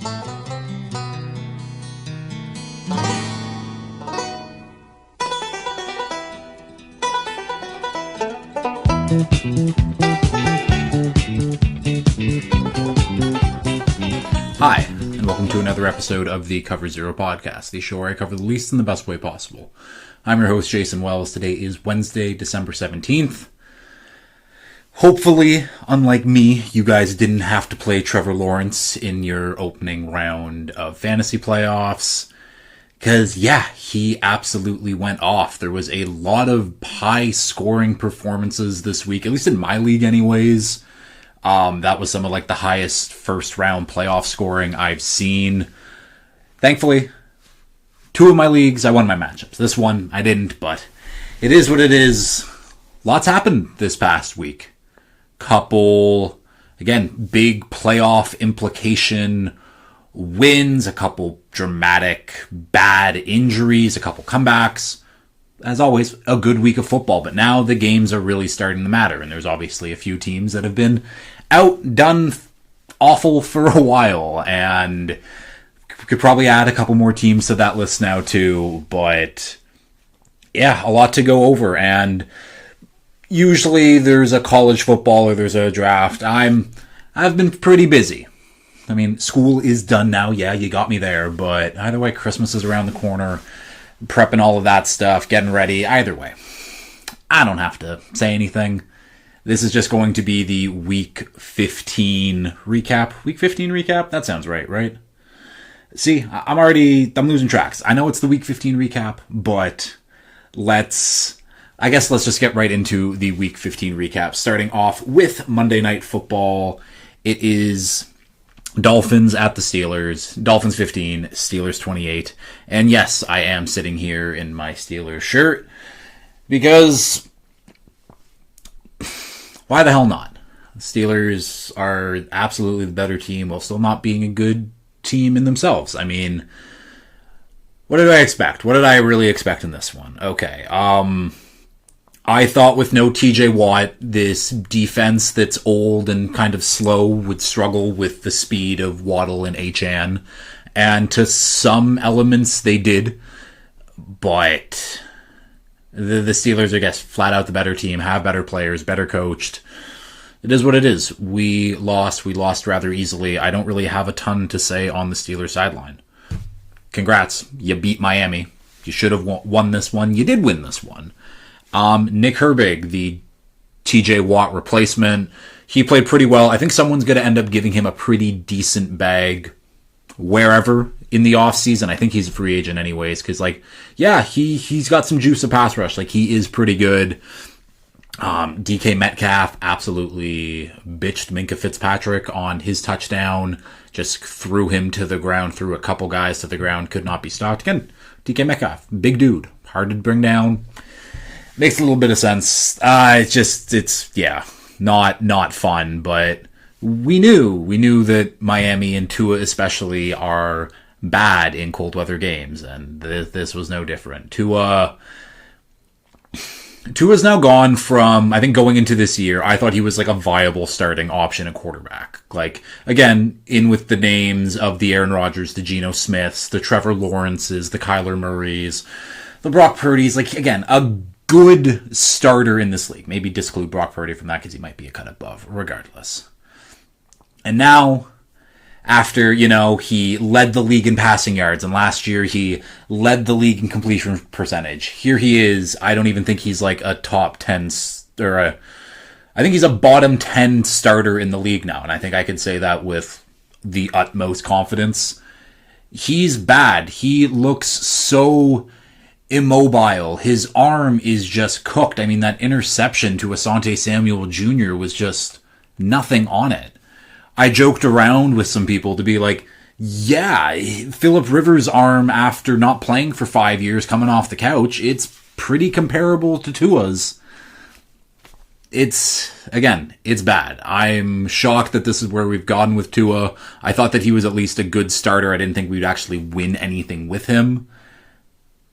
Hi, and welcome to another episode of the Cover Zero podcast, the show where I cover the least in the best way possible. I'm your host, Jason Wells. Today is Wednesday, December 17th. Hopefully, unlike me, you guys didn't have to play Trevor Lawrence in your opening round of fantasy playoffs. Because, yeah, he absolutely went off. There was a lot of high-scoring performances this week, at least in my league anyways. That was some of like the highest first-round playoff scoring I've seen. Thankfully, two of my leagues, I won my matchups. This one, I didn't, but it is what it is. Lots happened this past week. Couple, again, big playoff implication wins, a couple dramatic bad injuries, a couple comebacks. As always, a good week of football, but now the games are really starting to matter, and there's obviously a few teams that have been outdone awful for a while, and we could probably add a couple more teams to that list now too, but yeah, a lot to go over, and usually there's a college football or there's a draft. I've been pretty busy. I mean, school is done now. Yeah, you got me there. But either way, Christmas is around the corner. Prepping all of that stuff, getting ready. Either way, I don't have to say anything. This is just going to be the Week 15 recap. Week 15 recap? That sounds right? See, I'm losing tracks. I know it's the Week 15 recap, but let's just get right into the Week 15 recap. Starting off with Monday Night Football. It is Dolphins at the Steelers. Dolphins 15, Steelers 28. And yes, I am sitting here in my Steelers shirt because why the hell not? The Steelers are absolutely the better team while still not being a good team in themselves. I mean, what did I expect? What did I really expect in this one? Okay, I thought with no TJ Watt, this defense that's old and kind of slow would struggle with the speed of Waddle and HN. And to some elements, they did. But the Steelers are, I guess, flat out the better team, have better players, better coached. It is what it is. We lost rather easily. I don't really have a ton to say on the Steelers sideline. Congrats. You beat Miami. You should have won this one. You did win this one. Nick Herbig, the TJ Watt replacement, he played pretty well. I think someone's going to end up giving him a pretty decent bag wherever in the offseason. I think he's a free agent anyways, because, he's got some juice of pass rush. He is pretty good. DK Metcalf absolutely bitched Minkah Fitzpatrick on his touchdown. Just threw him to the ground, threw a couple guys to the ground, could not be stopped. Again, DK Metcalf, big dude, hard to bring down. Makes a little bit of sense. It's not fun, but we knew that Miami and Tua especially are bad in cold weather games, and this was no different. Tua's now gone from, I think going into this year, I thought he was like a viable starting option at quarterback. Again, in with the names of the Aaron Rodgers, the Geno Smiths, the Trevor Lawrences, the Kyler Murrays, the Brock Purdy's, a good starter in this league. Maybe disclude Brock Purdy from that because he might be a cut above, regardless. And now, after, he led the league in passing yards, and last year he led the league in completion percentage. Here he is. I don't even think he's a top 10, I think he's a bottom 10 starter in the league now, and I think I could say that with the utmost confidence. He's bad. He looks so immobile. His arm is just cooked. I mean, that interception to Asante Samuel Jr. was just nothing on it. I joked around with some people to be like, yeah, Phillip Rivers' arm after not playing for 5 years coming off the couch, it's pretty comparable to Tua's. It's bad. I'm shocked that this is where we've gotten with Tua. I thought that he was at least a good starter. I didn't think we'd actually win anything with him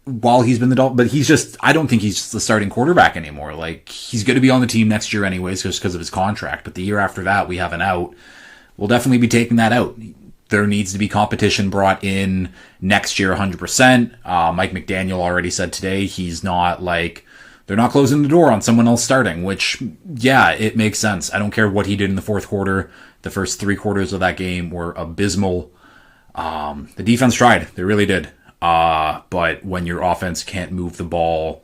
while he's been the Dolphin, but I don't think he's the starting quarterback anymore. He's going to be on the team next year anyways, just because of his contract, but the year after that, we have an out. We'll definitely be taking that out. there needs to be competition brought in next year 100%. Mike McDaniel already said today he's not like, they're not closing the door on someone else starting, which, yeah, it makes sense. I don't care what he did in the fourth quarter. The first 3 quarters of that game were abysmal. The defense tried. They really did. But when your offense can't move the ball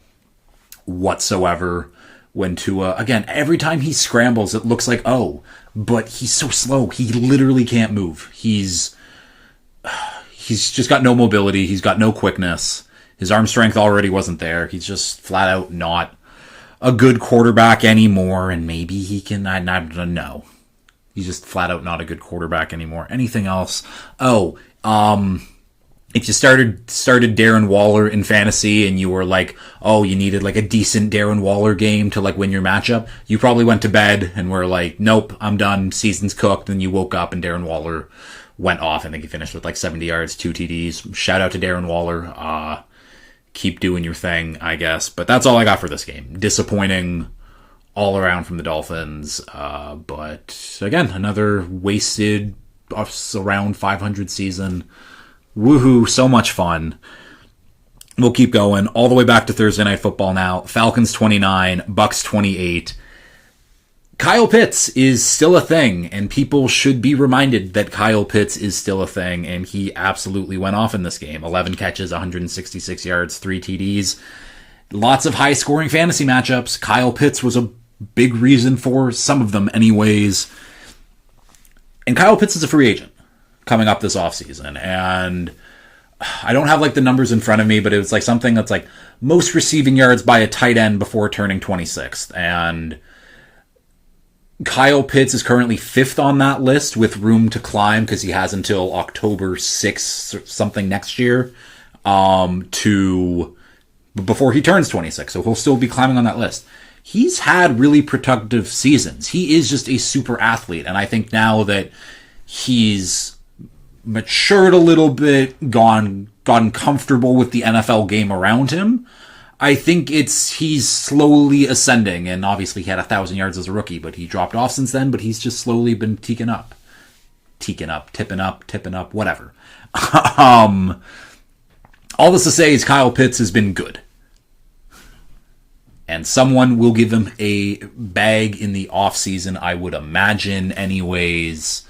whatsoever, when Tua, again, every time he scrambles, it looks like, oh, but he's so slow. He literally can't move. He's just got no mobility. He's got no quickness. His arm strength already wasn't there. He's just flat out not a good quarterback anymore. And maybe he can, I don't know. He's just flat out not a good quarterback anymore. Anything else? Oh, if you started Darren Waller in fantasy and you were like, oh, you needed like a decent Darren Waller game to like win your matchup, you probably went to bed and were like, nope, I'm done. Season's cooked. And you woke up and Darren Waller went off. I think he finished with like 70 yards, 2 TDs. Shout out to Darren Waller. Keep doing your thing, I guess. But that's all I got for this game. Disappointing all around from the Dolphins. But again, another wasted around 500 season. Woohoo, so much fun. We'll keep going all the way back to Thursday Night Football now. Falcons 29, Bucks 28. Kyle Pitts is still a thing, and people should be reminded that Kyle Pitts is still a thing, and he absolutely went off in this game. 11 catches, 166 yards, 3 TDs. Lots of high-scoring fantasy matchups. Kyle Pitts was a big reason for some of them anyways. And Kyle Pitts is a free agent coming up this offseason. And I don't have like the numbers in front of me, but it was like something that's like most receiving yards by a tight end before turning 26th. And Kyle Pitts is currently 5th on that list with room to climb because he has until October 6th or something next year to before he turns 26. So he'll still be climbing on that list. He's had really productive seasons. He is just a super athlete. And I think now that he's matured a little bit, gotten comfortable with the NFL game around him, I think he's slowly ascending. And obviously he had 1,000 yards as a rookie, but he dropped off since then, but he's just slowly been tipping up, whatever. All this to say is Kyle Pitts has been good. And someone will give him a bag in the offseason, I would imagine anyways.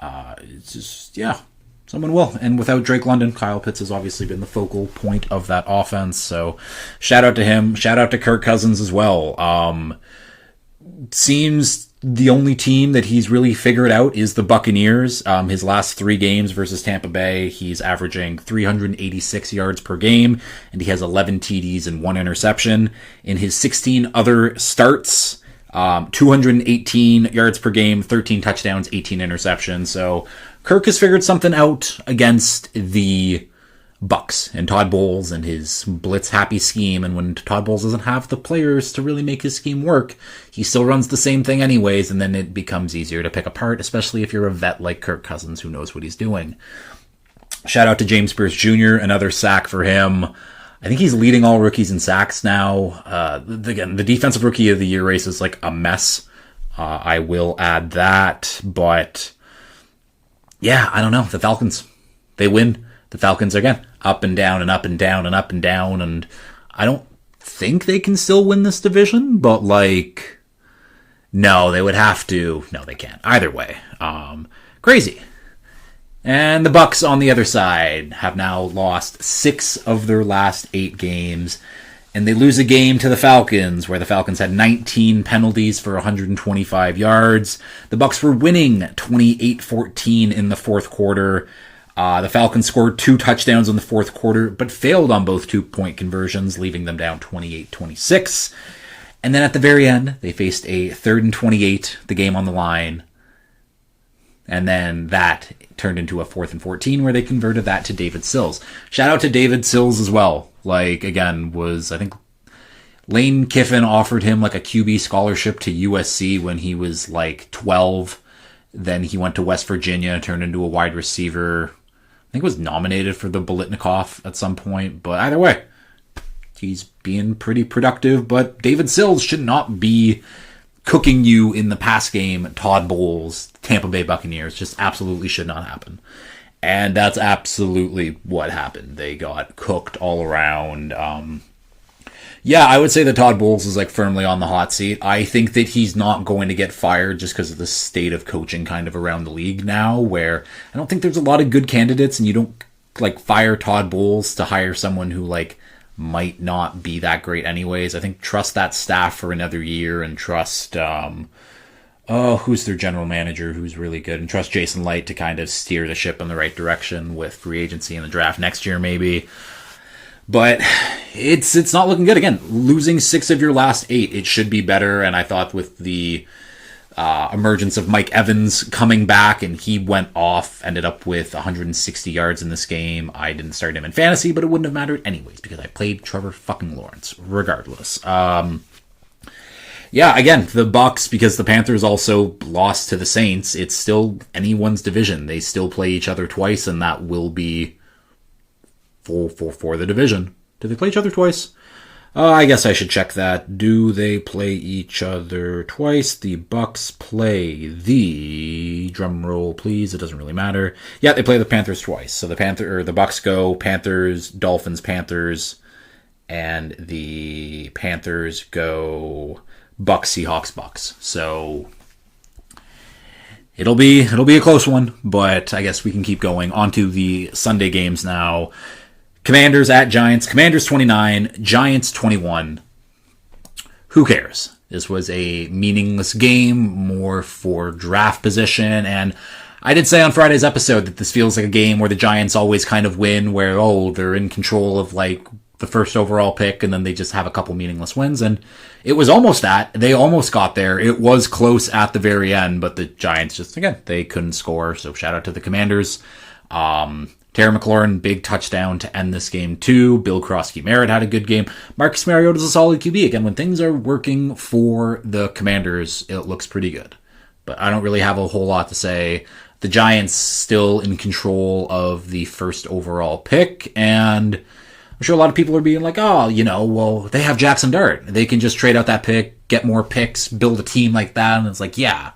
It's just, yeah, someone will. And without Drake London, Kyle Pitts has obviously been the focal point of that offense. So shout out to him. Shout out to Kirk Cousins as well. Seems the only team that he's really figured out is the Buccaneers. His last 3 games versus Tampa Bay, he's averaging 386 yards per game, and he has 11 TDs and 1 interception. In his 16 other starts, 218 yards per game, 13 touchdowns, 18 interceptions. So Kirk has figured something out against the Bucks and Todd Bowles and his blitz happy scheme. And when Todd Bowles doesn't have the players to really make his scheme work, he still runs the same thing anyways. And then it becomes easier to pick apart, especially if you're a vet like Kirk Cousins who knows what he's doing. Shout out to James Pierce Jr., another sack for him. I think he's leading all rookies in sacks now. Again, the defensive rookie of the year race is like a mess. I will add that. But yeah, I don't know. The Falcons, they win. The Falcons are, again, up and down and up and down and up and down. And I don't think they can still win this division. But like, no, they would have to. No, they can't. Either way. Crazy. And the Bucks on the other side have now lost 6 of their last 8 games. And they lose a game to the Falcons, where the Falcons had 19 penalties for 125 yards. The Bucks were winning 28-14 in the fourth quarter. The Falcons scored 2 touchdowns in the fourth quarter, but failed on both 2-point conversions, leaving them down 28-26. And then at the very end, they faced a 3rd and 28, the game on the line. And then that turned into a 4th and 14 where they converted that to David Sills. Shout out to David Sills as well. Like, again, I think Lane Kiffin offered him like a QB scholarship to USC when he was like 12. Then he went to West Virginia, turned into a wide receiver. I think was nominated for the Biletnikoff at some point. But either way, he's being pretty productive. But David Sills should not be cooking you in the pass game, Todd Bowles, Tampa Bay Buccaneers, just absolutely should not happen. And that's absolutely what happened. They got cooked all around. Yeah, I would say that Todd Bowles is like firmly on the hot seat. I think that he's not going to get fired just because of the state of coaching kind of around the league now, where I don't think there's a lot of good candidates, and you don't like fire Todd Bowles to hire someone who like might not be that great anyways. I think trust that staff for another year and trust who's their general manager who's really good, and trust Jason Light to kind of steer the ship in the right direction with free agency and the draft next year maybe. But it's not looking good. Again, losing 6 of your last 8, it should be better. And I thought with the emergence of Mike Evans coming back, and he went off, ended up with 160 yards in this game. I didn't start him in fantasy, but it wouldn't have mattered anyways because I played Trevor fucking Lawrence regardless. Yeah, again, the Bucs, because the Panthers also lost to the Saints, it's still anyone's division. They still play each other twice, and that will be for the division. Do they play each other twice? I guess I should check that. Do they play each other twice? The Bucs play the drum roll, please. It doesn't really matter. Yeah, they play the Panthers twice. So the Bucs go Panthers, Dolphins, Panthers, and the Panthers go Bucs, Seahawks, Bucs. So it'll be a close one, but I guess we can keep going. On to the Sunday games now. Commanders at Giants. Commanders 29, Giants 21. Who cares? This was a meaningless game, more for draft position. And I did say on Friday's episode that this feels like a game where the Giants always kind of win, where, they're in control of like the first overall pick, and then they just have a couple meaningless wins. And it was almost that. They almost got there. It was close at the very end, but the Giants just, again, they couldn't score. So shout out to the Commanders. Terry McLaurin, big touchdown to end this game too. Bill Krosky-Merritt had a good game. Marcus Mariota's a solid QB. Again, when things are working for the Commanders, it looks pretty good. But I don't really have a whole lot to say. The Giants still in control of the first overall pick, and I'm sure a lot of people are being like, they have Jackson Dart. They can just trade out that pick, get more picks, build a team like that. And it's like, yeah.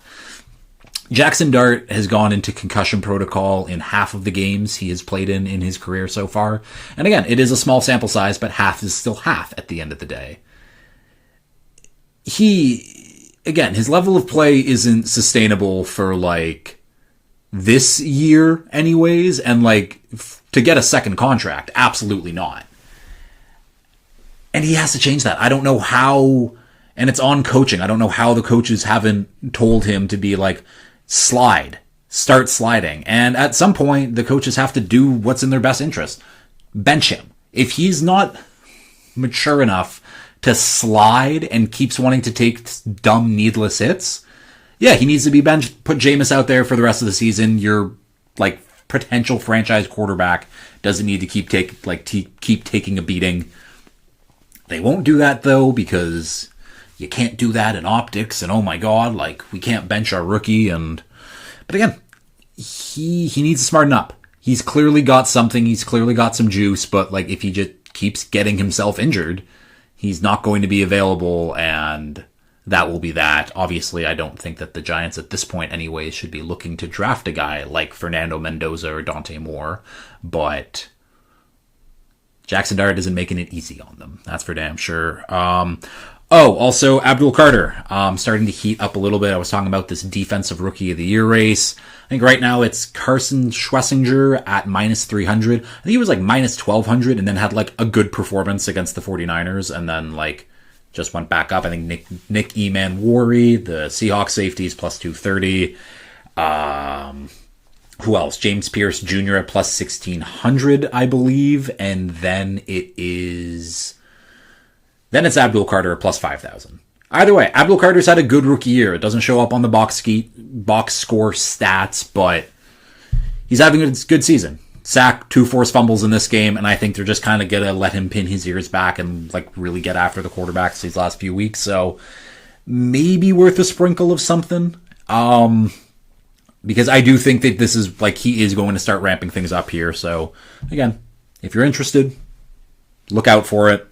Jackson Dart has gone into concussion protocol in half of the games he has played in his career so far. And again, it is a small sample size, but half is still half at the end of the day. His level of play isn't sustainable for like this year anyways. And like to get a second contract, absolutely not. And he has to change that. I don't know how, and it's on coaching. I don't know how the coaches haven't told him to be like, start sliding. And at some point, the coaches have to do what's in their best interest. Bench him. If he's not mature enough to slide and keeps wanting to take dumb, needless hits, yeah, he needs to be benched. Put Jameis out there for the rest of the season. Your like potential franchise quarterback doesn't need to keep taking a beating. They won't do that though, because you can't do that in optics, and oh my god, like we can't bench our rookie. But again, he needs to smarten up. He's clearly got something. He's clearly got some juice. But like if he just keeps getting himself injured, he's not going to be available, and that will be that. Obviously, I don't think that the Giants at this point, anyways, should be looking to draft a guy like Fernando Mendoza or Dante Moore. But Jackson Dart isn't making it easy on them. That's for damn sure. Also, Abdul Carter, starting to heat up a little bit. I was talking about this defensive rookie of the year race. I think right now it's Carson Schlesinger at minus 300. I think he was like minus 1200 and then had like a good performance against the 49ers and then like just went back up. I think Nick Eman-Wari, the Seahawks safeties, plus 230. Who else? James Pierce Jr. at plus 1600, I believe. And then it's Abdul Carter at plus 5,000. Either way, Abdul Carter's had a good rookie year. It doesn't show up on the box score stats, but he's having a good season. Sack, 2 forced fumbles in this game, and I think they're just kind of going to let him pin his ears back and like really get after the quarterbacks these last few weeks. So maybe worth a sprinkle of something. Because I do think that this is like he is going to start ramping things up here. So again, if you're interested, look out for it.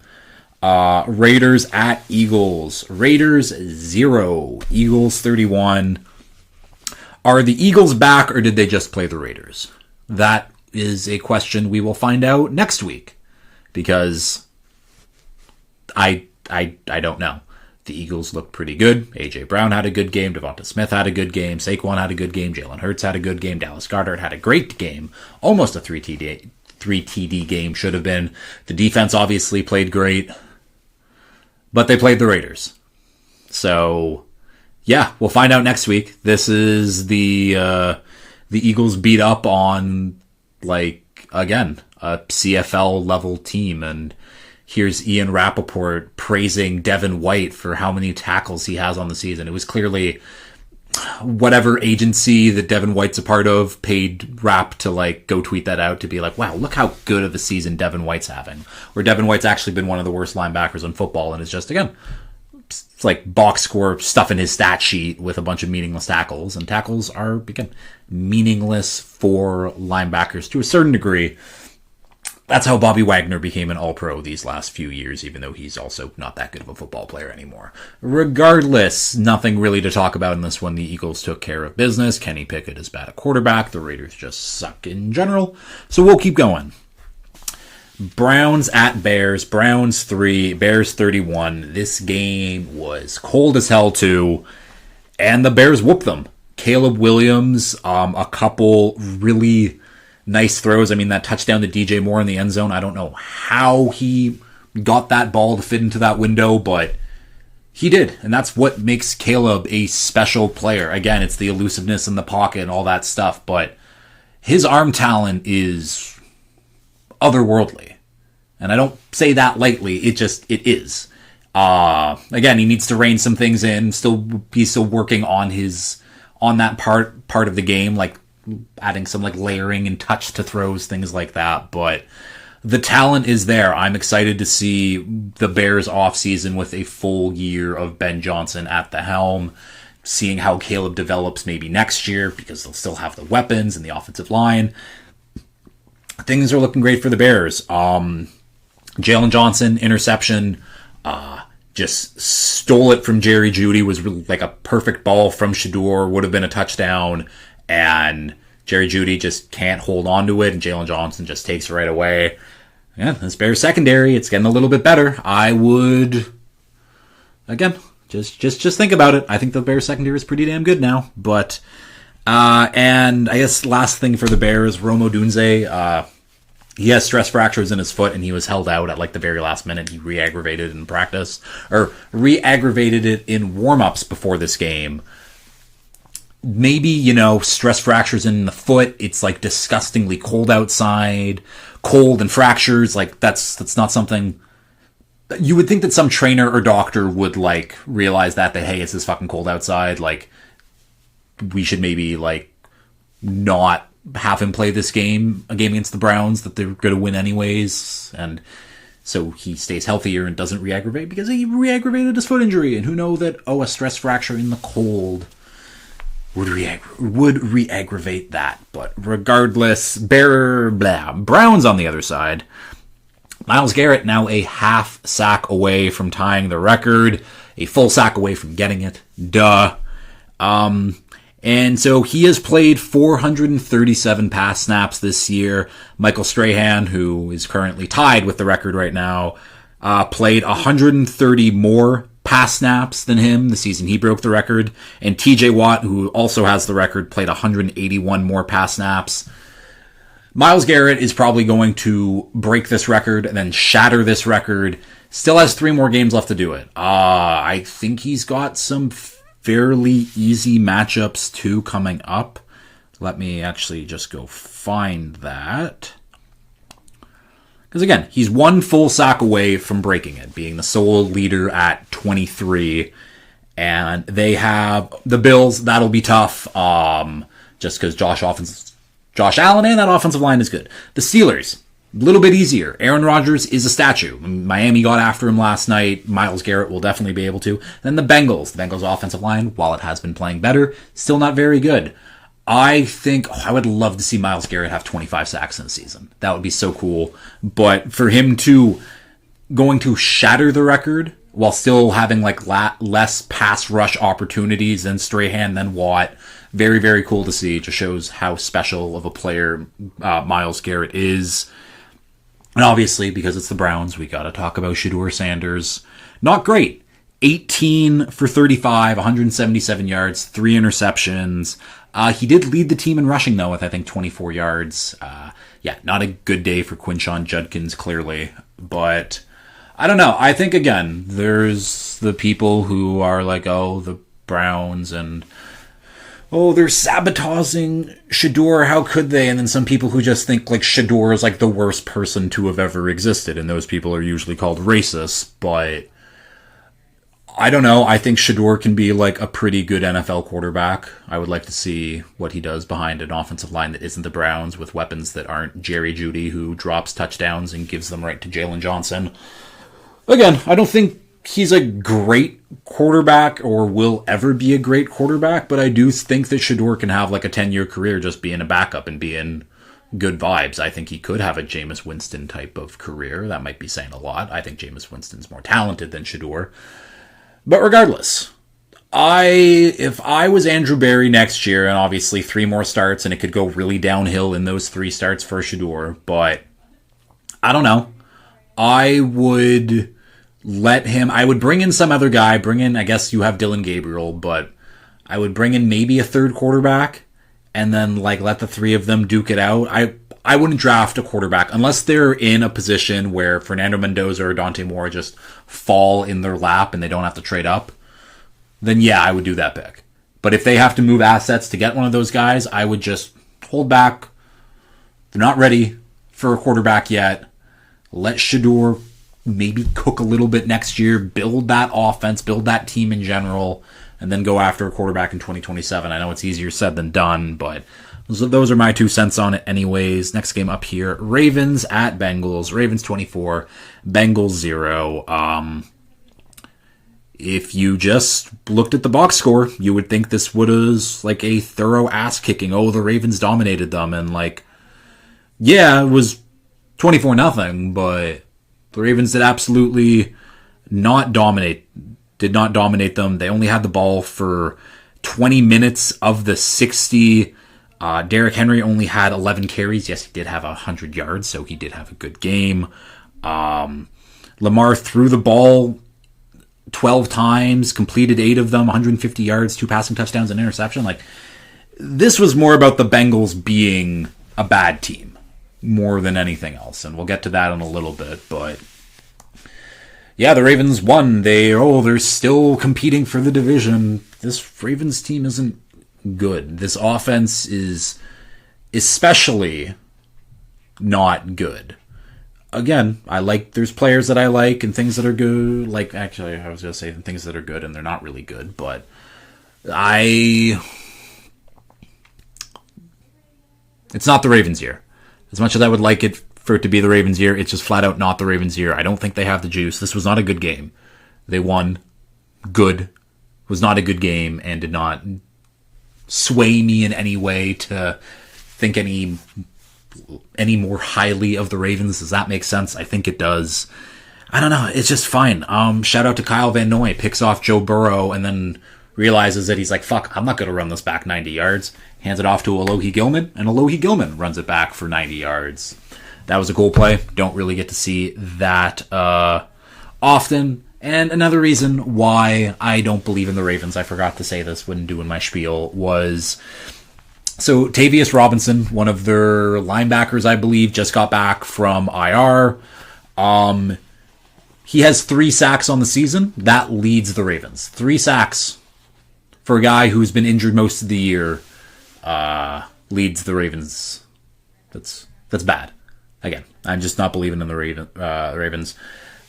Raiders at Eagles. Raiders 0, Eagles 31. Are the Eagles back, or did they just play the Raiders? That is a question we will find out next week, because I don't know. The Eagles look pretty good. A.J. Brown had a good game. Devonta Smith had a good game. Saquon had a good game. Jalen Hurts had a good game. Dallas Goedert had a great game. Almost a 3 TD game should have been. The defense obviously played great, but they played the Raiders. So, yeah, we'll find out next week. This is the Eagles beat up on, again, a CFL level team, and here's Ian Rappaport praising Devin White for how many tackles he has on the season. It was clearly whatever agency that Devin White's a part of paid Rapp to go tweet that out to be like, wow, look how good of a season Devin White's having. Where Devin White's actually been one of the worst linebackers in football, and is just, again, it's like box score stuff in his stat sheet with a bunch of meaningless tackles. And tackles are, again, meaningless for linebackers to a certain degree. That's how Bobby Wagner became an All-Pro these last few years, even though he's also not that good of a football player anymore. Regardless, nothing really to talk about in this one. The Eagles took care of business. Kenny Pickett is bad at quarterback. The Raiders just suck in general. So we'll keep going. Browns at Bears. Browns 3, Bears 31. This game was cold as hell too, and the Bears whooped them. Caleb Williams, a couple really nice throws. I mean, that touchdown to DJ Moore in the end zone, I don't know how he got that ball to fit into that window, but he did. And that's what makes Caleb a special player. Again, it's the elusiveness in the pocket and all that stuff, but his arm talent is otherworldly. And I don't say that lightly. It is. Again, he needs to rein some things in. He's still working on that part of the game, adding some layering and touch to throws, things like that. But the talent is there. I'm excited to see the Bears offseason with a full year of Ben Johnson at the helm, seeing how Caleb develops maybe next year, because they'll still have the weapons and the offensive line. Things are looking great for the Bears. Jalen Johnson, interception, just stole it from Jerry Jeudy, was really a perfect ball from Shedeur, would have been a touchdown. And Jerry Jeudy just can't hold on to it, and Jalen Johnson just takes it right away. Yeah, this Bears secondary, it's getting a little bit better. I would, again, just think about it. I think the Bears secondary is pretty damn good now. But, and I guess last thing for the Bears, Rome Odunze, he has stress fractures in his foot, and he was held out at the very last minute. He re-aggravated it in practice, or re-aggravated it in warm-ups before this game. Maybe, stress fractures in the foot. It's disgustingly cold outside, cold and fractures. That's not something you would think that some trainer or doctor would realize that hey, it's this fucking cold outside. We should maybe not have him play this game, a game against the Browns that they're going to win anyways. And so he stays healthier and doesn't re-aggravate, because he re-aggravated his foot injury. And who know that, a stress fracture in the cold would re-aggravate that. But regardless, Browns on the other side. Myles Garrett now a half sack away from tying the record, a full sack away from getting it. And so he has played 437 pass snaps this year. Michael Strahan, who is currently tied with the record right now, played 130 more pass snaps than him the season he broke the record. And TJ Watt, who also has the record, played 181 more pass snaps. Myles Garrett is probably going to break this record and then shatter this record. Still has 3 more games left to do it. I think he's got some fairly easy matchups too coming up. Let me actually just go find that. Because again, he's 1 full sack away from breaking it, being the sole leader at 23. And they have the Bills. That'll be tough. Just because Josh Allen and that offensive line is good. The Steelers, a little bit easier. Aaron Rodgers is a statue. Miami got after him last night. Myles Garrett will definitely be able to. Then the Bengals offensive line, while it has been playing better, still not very good. I think I would love to see Myles Garrett have 25 sacks in a season. That would be so cool. But for him to going to shatter the record while still having like less pass rush opportunities than Strahan, than Watt. Very, very cool to see. It just shows how special of a player Myles Garrett is. And obviously, because it's the Browns, we got to talk about Shedeur Sanders. Not great. 18 for 35, 177 yards, 3 interceptions. He did lead the team in rushing, though, with, I think, 24 yards. Not a good day for Quinshon Judkins, clearly. But I don't know. I think, again, there's the people who are like, oh, the Browns, and oh, they're sabotaging Shedeur, how could they? And then some people who just think like Shedeur is like the worst person to have ever existed, and those people are usually called racists. But I don't know. I think Shedeur can be like a pretty good NFL quarterback. I would like to see what he does behind an offensive line that isn't the Browns, with weapons that aren't Jerry Jeudy, who drops touchdowns and gives them right to Jalen Johnson. Again, I don't think he's a great quarterback or will ever be a great quarterback, but I do think that Shedeur can have like a 10-year career just being a backup and being good vibes. I think he could have a Jameis Winston type of career. That might be saying a lot. I think Jameis Winston's more talented than Shedeur. But regardless, if I was Andrew Berry next year, and obviously 3 more starts, and it could go really downhill in those 3 starts for Shedeur, but I don't know. I would bring in some other guy, I guess you have Dillon Gabriel, but I would bring in maybe a third quarterback and then like let the 3 of them duke it out. I wouldn't draft a quarterback unless they're in a position where Fernando Mendoza or Dante Moore just fall in their lap and they don't have to trade up. Then yeah, I would do that pick. But if they have to move assets to get one of those guys, I would just hold back. They're not ready for a quarterback yet. Let Shedeur maybe cook a little bit next year, build that offense, build that team in general, and then go after a quarterback in 2027. I know it's easier said than done, but those are my 2 cents on it anyways. Next game up here, Ravens at Bengals. Ravens 24, Bengals 0. If you just looked at the box score, you would think this was like a thorough ass kicking. Oh, the Ravens dominated them, and like, yeah, it was 24-0, but the Ravens did absolutely not dominate them. They only had the ball for 20 minutes of the 60. Derrick Henry only had 11 carries. Yes, he did have 100 yards, so he did have a good game. Lamar threw the ball 12 times, completed 8 of them, 150 yards, 2 passing touchdowns, and interception. Like, this was more about the Bengals being a bad team more than anything else, and we'll get to that in a little bit. But yeah, the Ravens won. They're still competing for the division. This Ravens team isn't good. This offense is especially not good. Again, there's players that I like and things that are good. Like, actually, I was going to say things that are good and they're not really good, but it's not the Ravens' year. As much as I would like it for it to be the Ravens' year, it's just flat out not the Ravens' year. I don't think they have the juice. This was not a good game. They won. Good. Was not a good game and did not sway me in any way to think any more highly of the Ravens. Does that make sense? I think it does. I don't know. It's just fine. Shout out to Kyle Van Noy. Picks off Joe Burrow and then realizes that he's like, fuck, I'm not going to run this back 90 yards. Hands it off to Alohi Gilman, and Alohi Gilman runs it back for 90 yards. That was a cool play. Don't really get to see that often. And another reason why I don't believe in the Ravens, I forgot to say this when doing my spiel, was so Tavius Robinson, one of their linebackers, I believe, just got back from IR. He has 3 sacks on the season. That leads the Ravens. 3 sacks for a guy who's been injured most of the year leads the Ravens. That's bad. Again, I'm just not believing in the Ravens.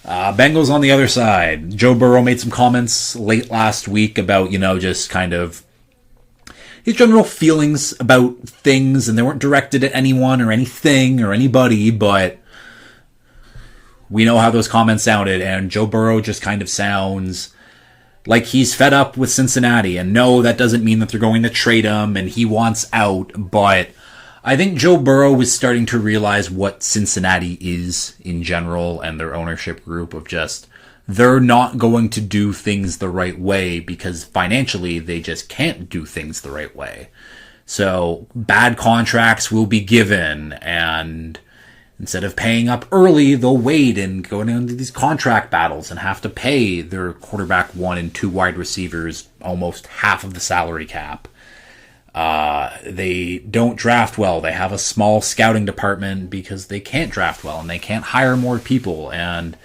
Bengals on the other side. Joe Burrow made some comments late last week about, just kind of his general feelings about things, and they weren't directed at anyone or anything or anybody, but we know how those comments sounded, and Joe Burrow just kind of sounds like he's fed up with Cincinnati. And no, that doesn't mean that they're going to trade him and he wants out, but I think Joe Burrow was starting to realize what Cincinnati is in general and their ownership group of just they're not going to do things the right way because financially they just can't do things the right way. So bad contracts will be given, and instead of paying up early, they'll wait and go into these contract battles and have to pay their quarterback 1 and 2 wide receivers almost half of the salary cap. They don't draft well. They have a small scouting department because they can't draft well and they can't hire more people. And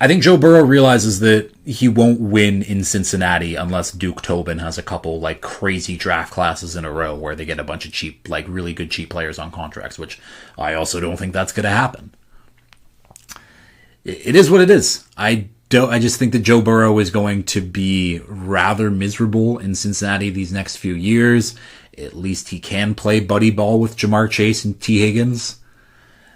I think Joe Burrow realizes that he won't win in Cincinnati unless Duke Tobin has a couple like crazy draft classes in a row where they get a bunch of cheap, like really good cheap players on contracts, which I also don't think that's going to happen. It is what it is. I just think that Joe Burrow is going to be rather miserable in Cincinnati these next few years. At least he can play buddy ball with Jamar Chase and T. Higgins.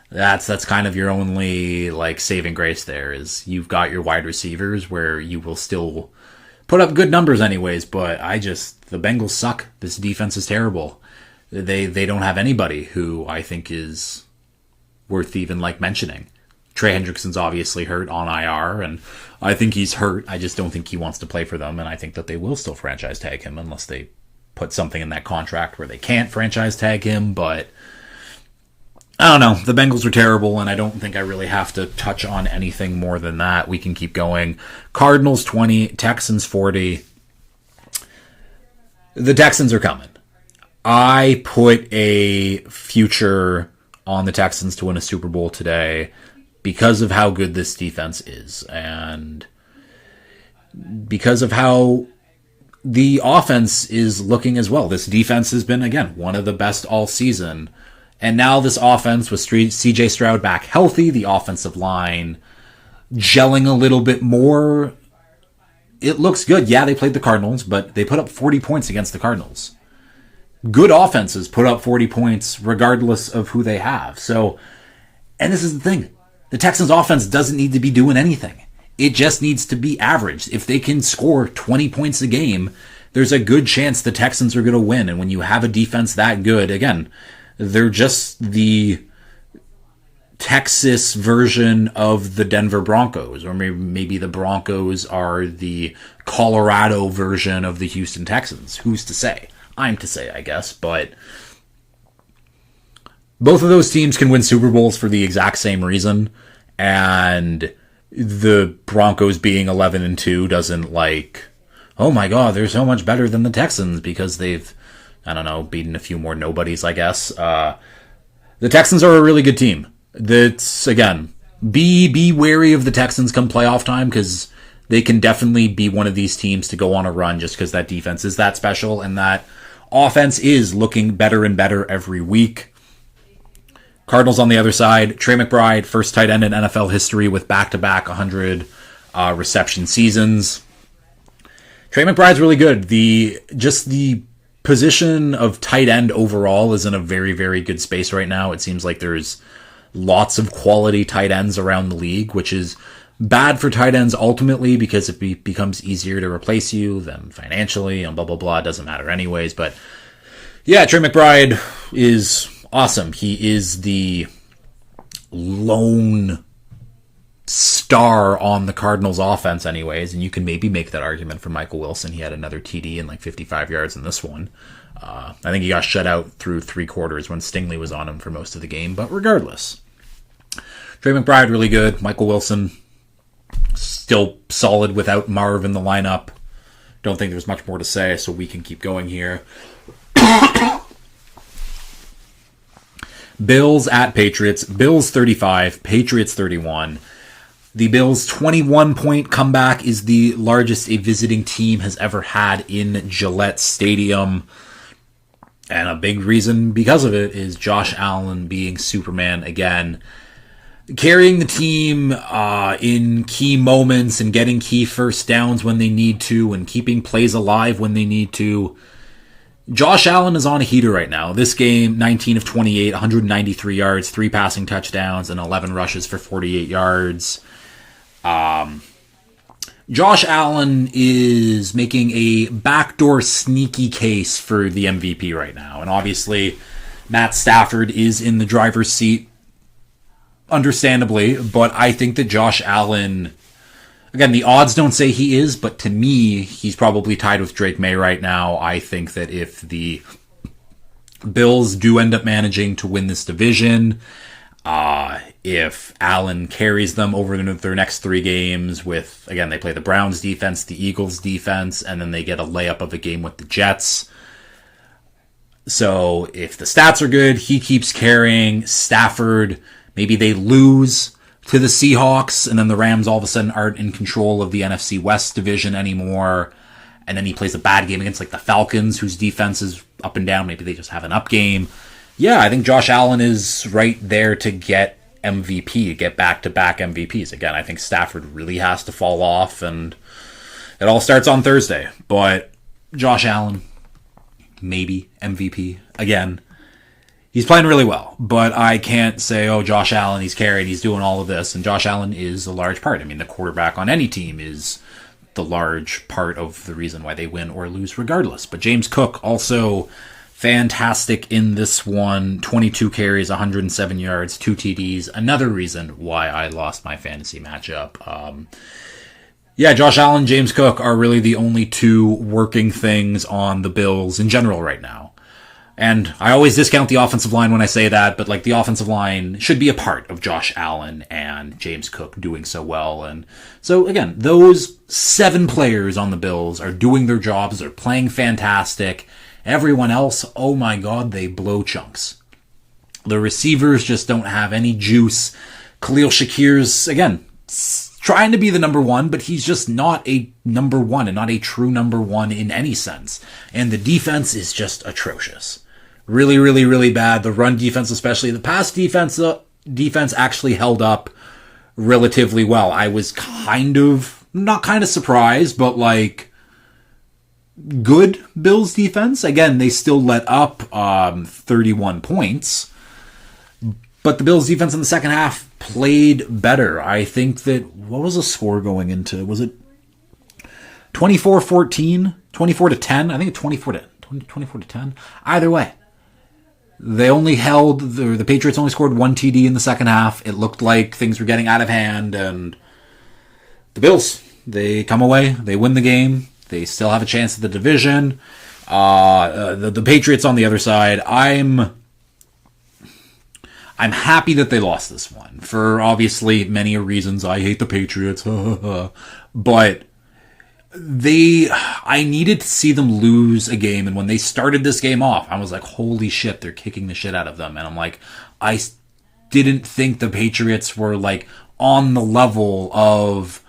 That's kind of your only like saving grace there is you've got your wide receivers where you will still put up good numbers anyways, but the Bengals suck. This defense is terrible. They don't have anybody who I think is worth even like mentioning. Trey Hendrickson's obviously hurt on IR, and I think he's hurt. I just don't think he wants to play for them, and I think that they will still franchise tag him unless they put something in that contract where they can't franchise tag him, but I don't know. The Bengals are terrible, and I don't think I really have to touch on anything more than that. We can keep going. Cardinals 20, Texans 40. The Texans are coming. I put a future on the Texans to win a Super Bowl today because of how good this defense is, and because of how the offense is looking as well. This defense has been, again, one of the best all season. And now this offense with C.J. Stroud back healthy, the offensive line gelling a little bit more, it looks good. Yeah, they played the Cardinals, but they put up 40 points against the Cardinals. Good offenses put up 40 points regardless of who they have. So, and this is the thing. The Texans offense doesn't need to be doing anything. It just needs to be average. If they can score 20 points a game, there's a good chance the Texans are going to win. And when you have a defense that good, again, they're just the Texas version of the Denver Broncos, or maybe the Broncos are the Colorado version of the Houston Texans. Who's to say? I'm to say, I guess, but both of those teams can win Super Bowls for the exact same reason, and the Broncos being 11-2 doesn't like, oh my god, they're so much better than the Texans because they've, I don't know, beaten a few more nobodies, I guess. The Texans are a really good team. That's, again, be wary of the Texans come playoff time because they can definitely be one of these teams to go on a run just because that defense is that special and that offense is looking better and better every week. Cardinals on the other side, Trey McBride, first tight end in NFL history with back-to-back 100 reception seasons. Trey McBride's really good. The position of tight end overall is in a very, very good space right now. It seems like there's lots of quality tight ends around the league, which is bad for tight ends ultimately because it becomes easier to replace you than financially and blah, blah, blah. It doesn't matter anyways. But yeah, Trey McBride is awesome. He is the lone star on the Cardinals offense anyways, and you can maybe make that argument for Michael Wilson. He had another TD and like 55 yards in this one. I think he got shut out through 3 quarters when Stingley was on him for most of the game, but regardless. Trey McBride, really good. Michael Wilson, still solid without Marv in the lineup. Don't think there's much more to say, so we can keep going here. Bills at Patriots. Bills 35, Patriots 31. The Bills' 21-point comeback is the largest a visiting team has ever had in Gillette Stadium. And a big reason because of it is Josh Allen being Superman again. Carrying the team in key moments and getting key first downs when they need to and keeping plays alive when they need to. Josh Allen is on a heater right now. This game, 19 of 28, 193 yards, 3 passing touchdowns, and 11 rushes for 48 yards. Josh Allen is making a backdoor sneaky case for the MVP right now. And obviously, Matt Stafford is in the driver's seat, understandably, but I think that Josh Allen, again, the odds don't say he is, but to me, he's probably tied with Drake May right now. I think that if the Bills do end up managing to win this division, if Allen carries them over their next 3 games with, again, they play the Browns defense, the Eagles defense, and then they get a layup of a game with the Jets. So if the stats are good, he keeps carrying. Stafford, maybe they lose to the Seahawks, and then the Rams all of a sudden aren't in control of the NFC West division anymore. And then he plays a bad game against like the Falcons, whose defense is up and down. Maybe they just have an up game. Yeah, I think Josh Allen is right there to get MVP, get back-to-back MVPs. Again, I think Stafford really has to fall off, and it all starts on Thursday. But Josh Allen, maybe MVP. Again, he's playing really well, but I can't say, oh, Josh Allen, he's carrying, he's doing all of this. And Josh Allen is a large part. I mean, the quarterback on any team is the large part of the reason why they win or lose regardless. But James Cook also fantastic in this one. 22 carries, 107 yards, 2 TDs. Another reason why I lost my fantasy matchup. Yeah, Josh Allen, James Cook are really the only 2 working things on the Bills in general right now. And I always discount the offensive line when I say that, but like the offensive line should be a part of Josh Allen and James Cook doing so well. And so again, those 7 players on the Bills are doing their jobs. They're playing fantastic. Everyone else, oh my God, they blow chunks. The receivers just don't have any juice. Khalil Shakir's, again, trying to be the number 1, but he's just not a number 1 and not a true number 1 in any sense. And the defense is just atrocious. Really, really, really bad. The run defense, especially the pass defense, actually held up relatively well. I was not kind of surprised, but like, good Bills defense. Again, they still let up 31 points, but the Bills defense in the second half played better. I think that, what was the score going into? Was it 24-14? 24-10? I think 24-10. Either way, they only held, the Patriots only scored 1 TD in the second half. It looked like things were getting out of hand, and the Bills, they come away, they win the game. They still have a chance at the division. The Patriots on the other side, I'm happy that they lost this one for obviously many reasons. I hate the Patriots, but I needed to see them lose a game. And when they started this game off, I was like, holy shit, they're kicking the shit out of them. And I'm like, I didn't think the Patriots were like on the level of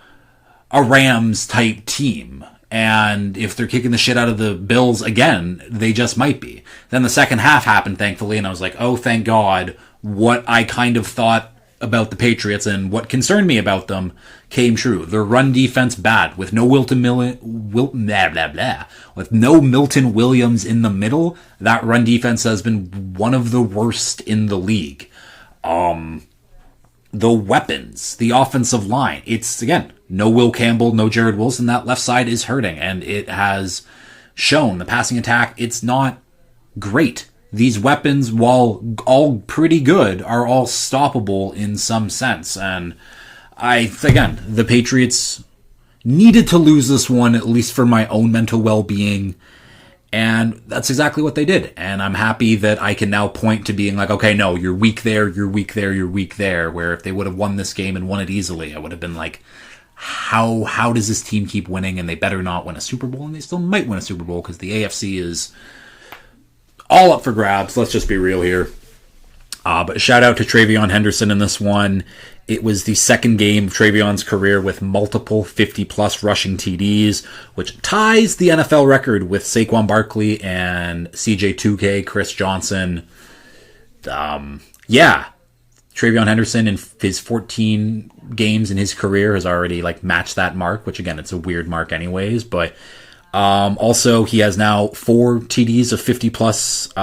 a Rams type team. And if they're kicking the shit out of the Bills again, they just might be. Then the second half happened, thankfully, and I was like, oh, thank God, what I kind of thought about the Patriots and what concerned me about them came true. Their run defense bad, with no with no Milton Williams in the middle. That run defense has been one of the worst in the league. The weapons, the offensive line, it's, again, no Will Campbell, no Jared Wilson. That left side is hurting, and it has shown. The passing attack, it's not great. These weapons, while all pretty good, are all stoppable in some sense. And again, the Patriots needed to lose this one, at least for my own mental well-being. And that's exactly what they did. And I'm happy that I can now point to being like, okay, no, you're weak there, you're weak there, you're weak there. Where if they would have won this game and won it easily, I would have been like, how does this team keep winning? And they better not win a Super Bowl. And they still might win a Super Bowl because the AFC is all up for grabs. Let's just be real here. But shout out to TreVeyon Henderson in this one. It was the second game of TreVeyon's career with multiple 50-plus rushing TDs, which ties the NFL record with Saquon Barkley and CJ2K, Chris Johnson. TreVeyon Henderson in his 14 games in his career has already matched that mark, which again, it's a weird mark anyways. But also he has now 4 TDs of 50-plus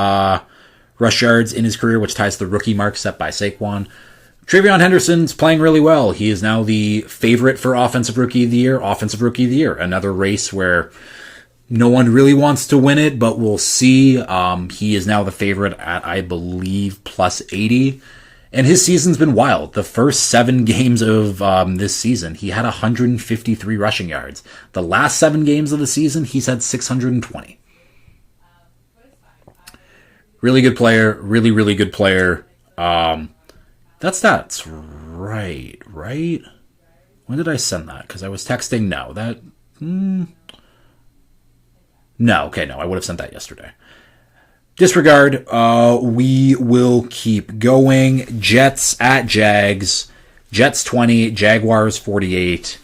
rush yards in his career, which ties the rookie mark set by Saquon. TreVeyon Henderson's playing really well. He is now the favorite for Offensive Rookie of the Year. Another race where No one really wants to win it, but we'll see. He is now the favorite at, I believe, plus 80. And his season's been wild. The first 7 games of this season, he had 153 rushing yards. The last 7 games of the season, he's had 620. Really good player. Really, really good player. That's right? When did I send that? Because I was texting. No, that... No, I would have sent that yesterday. Disregard. We will keep going. Jets at Jags. Jets 20, Jaguars 48.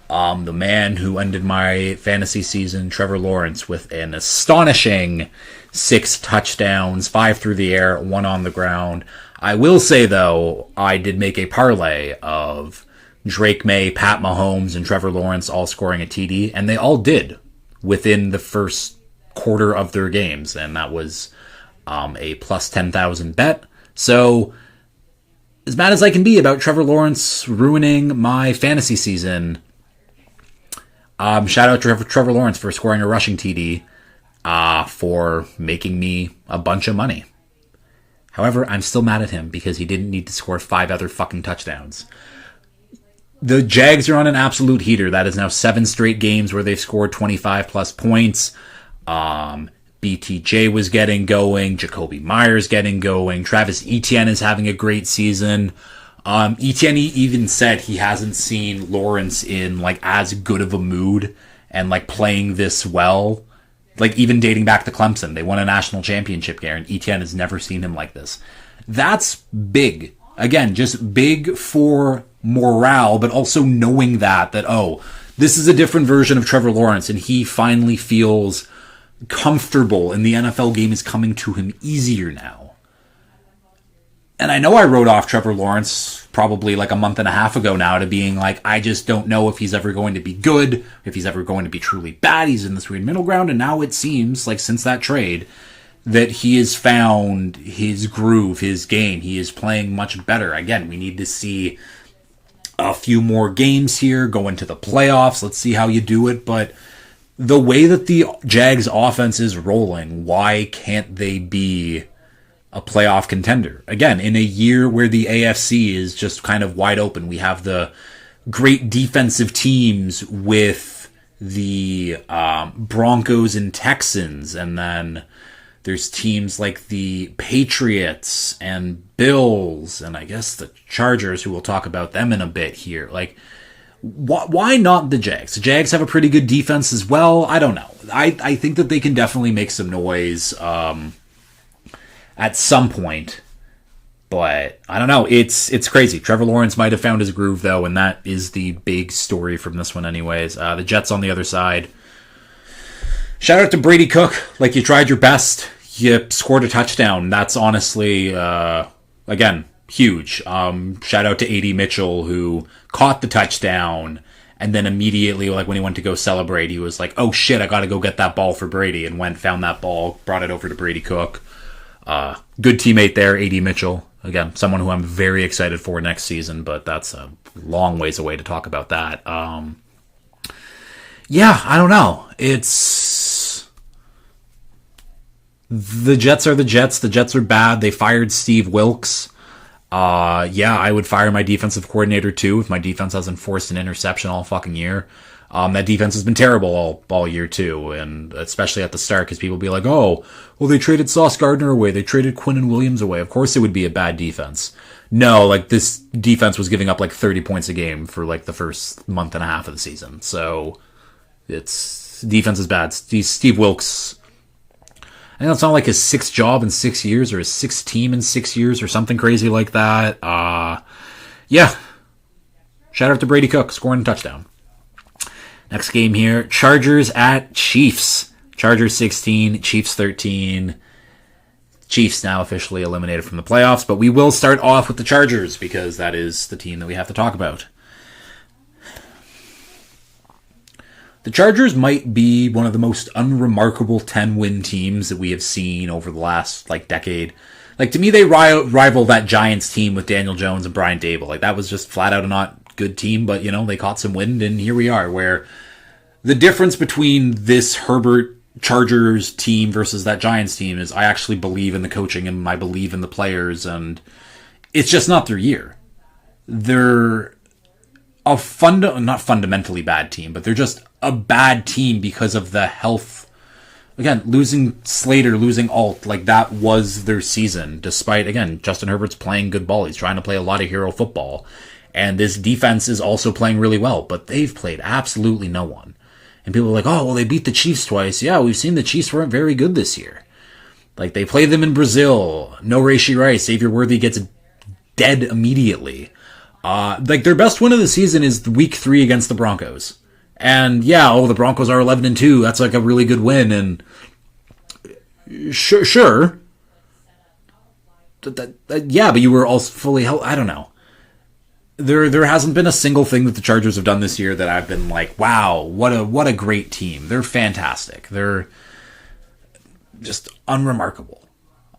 The man who ended my fantasy season, Trevor Lawrence, with an astonishing 6 touchdowns, 5 through the air, 1 on the ground. I will say, though, I did make a parlay of Drake May, Pat Mahomes, and Trevor Lawrence all scoring a TD, and they all did within the first quarter of their games, and that was a plus 10,000 bet. So, as mad as I can be about Trevor Lawrence ruining my fantasy season, shout out to Trevor Lawrence for scoring a rushing TD, for making me a bunch of money. However, I'm still mad at him because he didn't need to score 5 other fucking touchdowns. The Jags are on an absolute heater. That is now 7 straight games where they've scored 25 plus points. BTJ was getting going. Jacoby Myers getting going. Travis Etienne is having a great season. Etienne even said he hasn't seen Lawrence in like as good of a mood and like playing this well. Like even dating back to Clemson. They won a national championship there and Etienne has never seen him like this. That's big. Again, just big for morale, but also knowing that, oh, this is a different version of Trevor Lawrence, and he finally feels comfortable, and the NFL game is coming to him easier now. And I know I wrote off Trevor Lawrence probably like a month and a half ago now to being like, I just don't know if he's ever going to be good, if he's ever going to be truly bad. He's in this weird middle ground, and now it seems like since that trade that he has found his groove, his game. He is playing much better. Again, we need to see a few more games here, go into the playoffs. Let's see how you do it. But the way that the Jags offense is rolling, why can't they be a playoff contender? Again, in a year where the AFC is just kind of wide open, we have the great defensive teams with the Broncos and Texans, and then there's teams like the Patriots and Bills, and I guess the Chargers, who we'll talk about them in a bit here. Like, why not the Jags? The Jags have a pretty good defense as well. I don't know. I think that they can definitely make some noise at some point. But I don't know. It's crazy. Trevor Lawrence might have found his groove, though, and that is the big story from this one anyways. The Jets on the other side. Shout out to Brady Cook. Like, you tried your best. You scored a touchdown. That's honestly, again, huge. Shout out to A.D. Mitchell, who caught the touchdown, and then immediately, like, when he went to go celebrate, he was like, oh shit, I gotta go get that ball for Brady, and found that ball, brought it over to Brady Cook. Good teammate there, A.D. Mitchell. Again, someone who I'm very excited for next season, but that's a long ways away to talk about that. Yeah, I don't know. The Jets are the Jets. The Jets are bad. They fired Steve Wilkes. Yeah, I would fire my defensive coordinator too if my defense hasn't forced an interception all fucking year. That defense has been terrible all year too, and especially at the start because people be like, oh, well, they traded Sauce Gardner away. They traded Quinnen Williams away. Of course it would be a bad defense. No, like this defense was giving up like 30 points a game for like the first month and a half of the season. So defense is bad. Steve Wilkes, I think that's not like his 6th job in 6 years or his 6th team in 6 years or something crazy like that. Yeah. Shout out to Brady Cook scoring a touchdown. Next game here, Chargers at Chiefs. Chargers 16, Chiefs 13. Chiefs now officially eliminated from the playoffs, but we will start off with the Chargers because that is the team that we have to talk about. The Chargers might be one of the most unremarkable 10-win teams that we have seen over the last, like, decade. Like, to me, they rival that Giants team with Daniel Jones and Brian Daboll. Like, that was just flat out a not good team, but, you know, they caught some wind, and here we are, where The difference between this Herbert Chargers team versus that Giants team is I actually believe in the coaching and I believe in the players, and it's just not their year. They're not fundamentally bad team, but they're just a bad team because of the health. Again, losing Slater, losing Alt, like that was their season. Despite, again, Justin Herbert's playing good ball. He's trying to play a lot of hero football. And this defense is also playing really well, but they've played absolutely no one. And people are like, oh, well, they beat the Chiefs twice. Yeah, we've seen the Chiefs weren't very good this year. Like, they played them in Brazil. No Rashee Rice. Xavier Worthy gets dead immediately. Like, their best win of the season is week 3 against the Broncos. And, yeah, the Broncos are 11-2. That's, like, a really good win. And sure. Yeah, but you were also fully held. I don't know. There hasn't been a single thing that the Chargers have done this year that I've been like, wow, what a great team. They're fantastic. They're just unremarkable.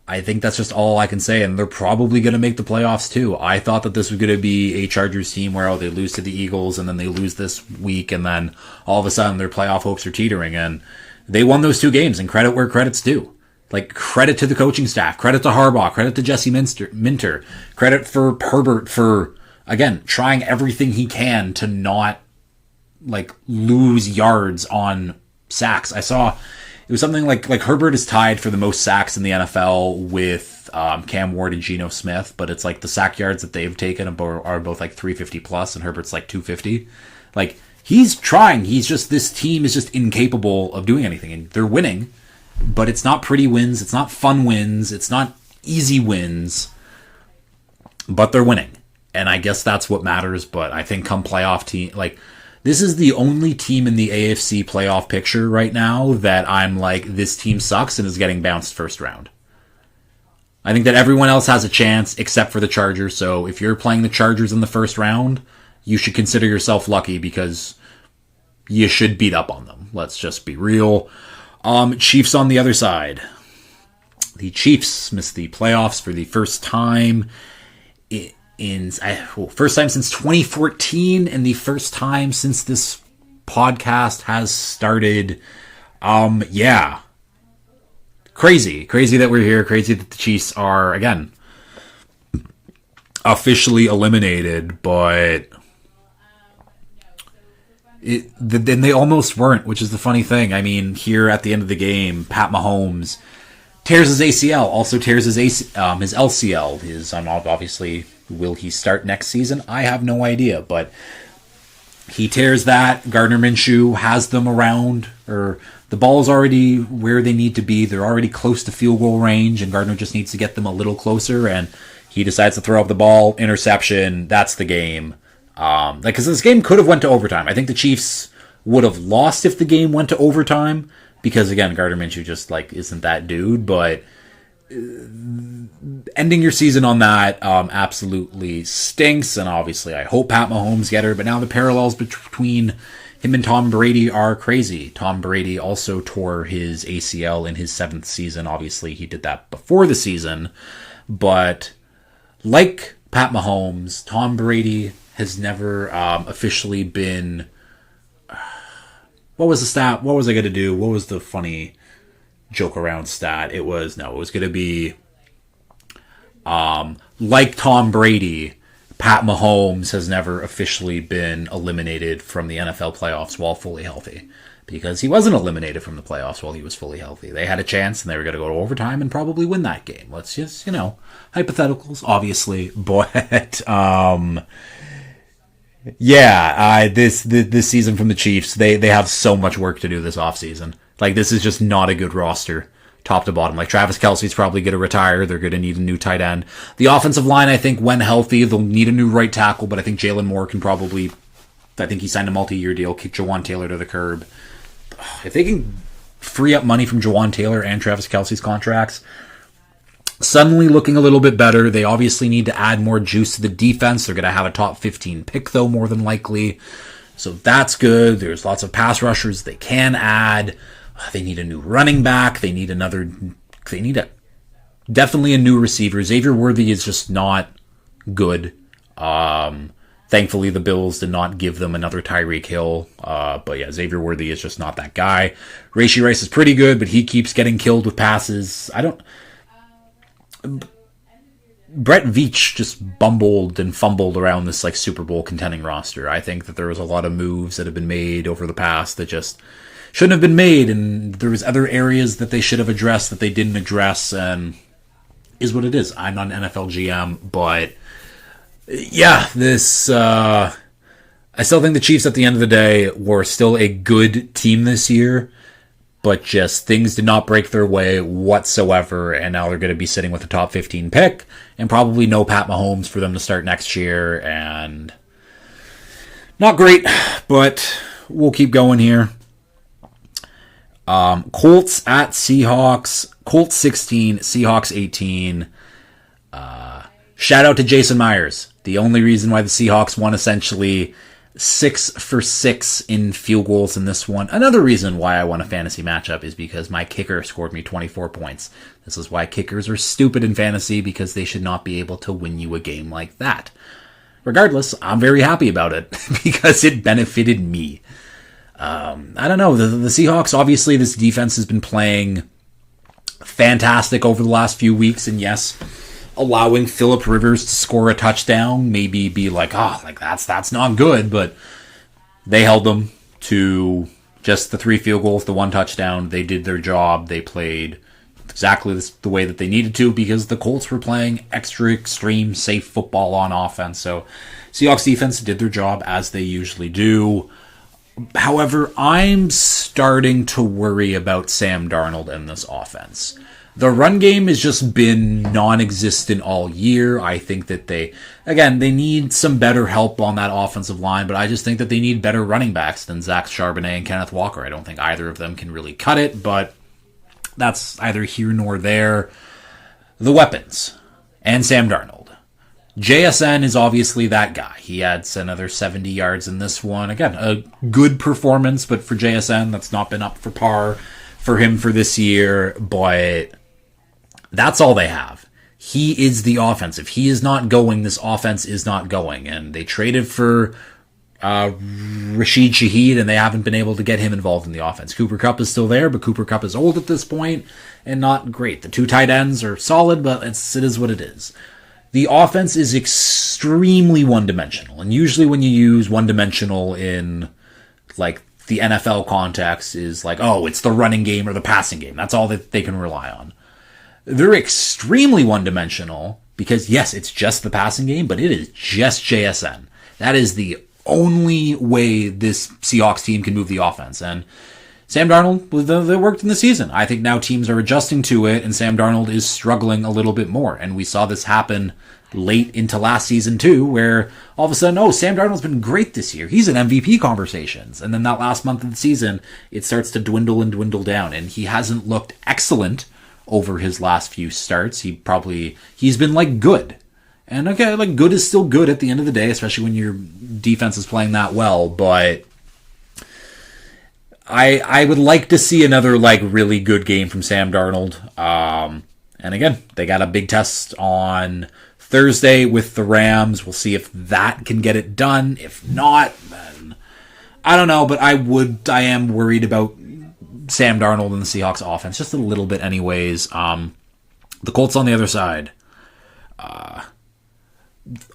I think that's just all I can say, and they're probably going to make the playoffs too. I thought that this was going to be a Chargers team where they lose to the Eagles and then they lose this week and then all of a sudden their playoff hopes are teetering, and they won those 2 games, and credit where credit's due. Like, credit to the coaching staff, credit to Harbaugh, credit to Jesse Minter, credit for Herbert for, again, trying everything he can to not, like, lose yards on sacks. I saw it was something like Herbert is tied for the most sacks in the NFL with Cam Ward and Geno Smith, but it's like the sack yards that they've taken are both like 350 plus, and Herbert's like 250. Like, he's trying. This team is just incapable of doing anything, and they're winning, but it's not pretty wins. It's not fun wins. It's not easy wins, but they're winning. And I guess that's what matters, but I think come playoff team, like, this is the only team in the AFC playoff picture right now that I'm like, this team sucks and is getting bounced first round. I think that everyone else has a chance except for the Chargers, so if you're playing the Chargers in the first round, you should consider yourself lucky because you should beat up on them. Let's just be real. Chiefs on the other side. The Chiefs missed the playoffs for the first time first time since 2014, and the first time since this podcast has started. Yeah. Crazy that we're here. Crazy that the Chiefs are, again, officially eliminated, but then they almost weren't, which is the funny thing. I mean, here at the end of the game, Pat Mahomes tears his ACL, also tears his LCL. Obviously, will he start next season? I have no idea, but he tears that. Gardner Minshew has them around, or the ball's already where they need to be. They're already close to field goal range, and Gardner just needs to get them a little closer, and he decides to throw up the ball, interception. That's the game. Because this game could have went to overtime. I think the Chiefs would have lost if the game went to overtime, because, again, Gardner Minshew just, like, isn't that dude, but ending your season on that absolutely stinks, and obviously I hope Pat Mahomes get her, but now the parallels between him and Tom Brady are crazy. Tom Brady also tore his ACL in his 7th season. Obviously, he did that before the season, but like Pat Mahomes, Tom Brady has never officially been... What was the stat? What was I going to do? What was the funny joke around stat? It was going to be like Tom Brady, Pat Mahomes has never officially been eliminated from the NFL playoffs while fully healthy, because he wasn't eliminated from the playoffs while he was fully healthy. They had a chance and they were going to go to overtime and probably win that game. Let's just, hypotheticals, obviously, but yeah, this season from the Chiefs, they have so much work to do this offseason. Like, this is just not a good roster, top to bottom. Like, Travis Kelce's probably going to retire. They're going to need a new tight end. The offensive line, I think, when healthy, they'll need a new right tackle, but I think Jalen Moore can probably... I think he signed a multi-year deal, kick Jawan Taylor to the curb. If they can free up money from Jawan Taylor and Travis Kelce's contracts, suddenly looking a little bit better. They obviously need to add more juice to the defense. They're going to have a top 15 pick, though, more than likely. So that's good. There's lots of pass rushers they can add. They need a new running back. They need definitely a new receiver. Xavier Worthy is just not good. Thankfully, the Bills did not give them another Tyreek Hill. But yeah, Xavier Worthy is just not that guy. Rashee Rice is pretty good, but he keeps getting killed with passes. Brett Veach just bumbled and fumbled around this like Super Bowl contending roster. I think that there was a lot of moves that have been made over the past that just shouldn't have been made, and there was other areas that they should have addressed that they didn't address, and is what it is. I'm not an NFL GM, but yeah, I still think the Chiefs at the end of the day were still a good team this year, but just things did not break their way whatsoever, and now they're going to be sitting with a top 15 pick, and probably no Pat Mahomes for them to start next year, and not great, but we'll keep going here. Colts at Seahawks. Colts 16, Seahawks 18. Shout out to Jason Myers. The only reason why the Seahawks won essentially 6 for 6 in field goals in this one. Another reason why I won a fantasy matchup is because my kicker scored me 24 points. This is why kickers are stupid in fantasy, because they should not be able to win you a game like that. Regardless, I'm very happy about it because it benefited me. I don't know. The Seahawks, obviously, this defense has been playing fantastic over the last few weeks. And yes, allowing Phillip Rivers to score a touchdown, maybe be like, that's not good. But they held them to just the 3 field goals, the 1 touchdown. They did their job. They played exactly the way that they needed to, because the Colts were playing extra extreme safe football on offense. So Seahawks defense did their job as they usually do. However, I'm starting to worry about Sam Darnold and this offense. The run game has just been non-existent all year. I think that they need some better help on that offensive line, but I just think that they need better running backs than Zach Charbonnet and Kenneth Walker. I don't think either of them can really cut it, but that's either here nor there. The weapons and Sam Darnold. JSN is obviously that guy. He adds another 70 yards in this one. Again, a good performance, but for JSN, that's not been up for par for him for this year. But that's all they have. He is the offense. If he is not going, this offense is not going. And they traded for Rashid Shaheed, and they haven't been able to get him involved in the offense. Cooper Kupp is still there, but Cooper Kupp is old at this point and not great. The 2 tight ends are solid, but it is what it is. The offense is extremely one-dimensional, and usually when you use one-dimensional in like the NFL context is like, oh, it's the running game or the passing game. That's all that they can rely on. They're extremely one-dimensional because, yes, it's just the passing game, but it is just JSN. That is the only way this Seahawks team can move the offense, and Sam Darnold, they worked in the season. I think now teams are adjusting to it, and Sam Darnold is struggling a little bit more. And we saw this happen late into last season, too, where all of a sudden, oh, Sam Darnold's been great this year. He's in MVP conversations. And then that last month of the season, it starts to dwindle and dwindle down. And he hasn't looked excellent over his last few starts. He's been, like, good. And, okay, like, good is still good at the end of the day, especially when your defense is playing that well, but I would like to see another like really good game from Sam Darnold. And again, they got a big test on Thursday with the Rams. We'll see if that can get it done. If not, then I don't know. But I am worried about Sam Darnold and the Seahawks offense just a little bit anyways. The Colts on the other side.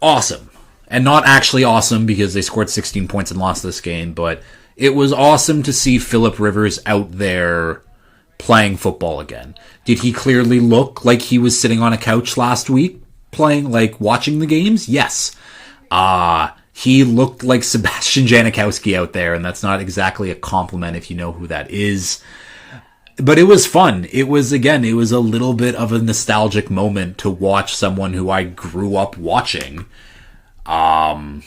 Awesome. And not actually awesome because they scored 16 points and lost this game, but it was awesome to see Phillip Rivers out there playing football again. Did he clearly look like he was sitting on a couch last week playing, like, watching the games? Yes. He looked like Sebastian Janikowski out there, and that's not exactly a compliment if you know who that is. But it was fun. It was a little bit of a nostalgic moment to watch someone who I grew up watching. To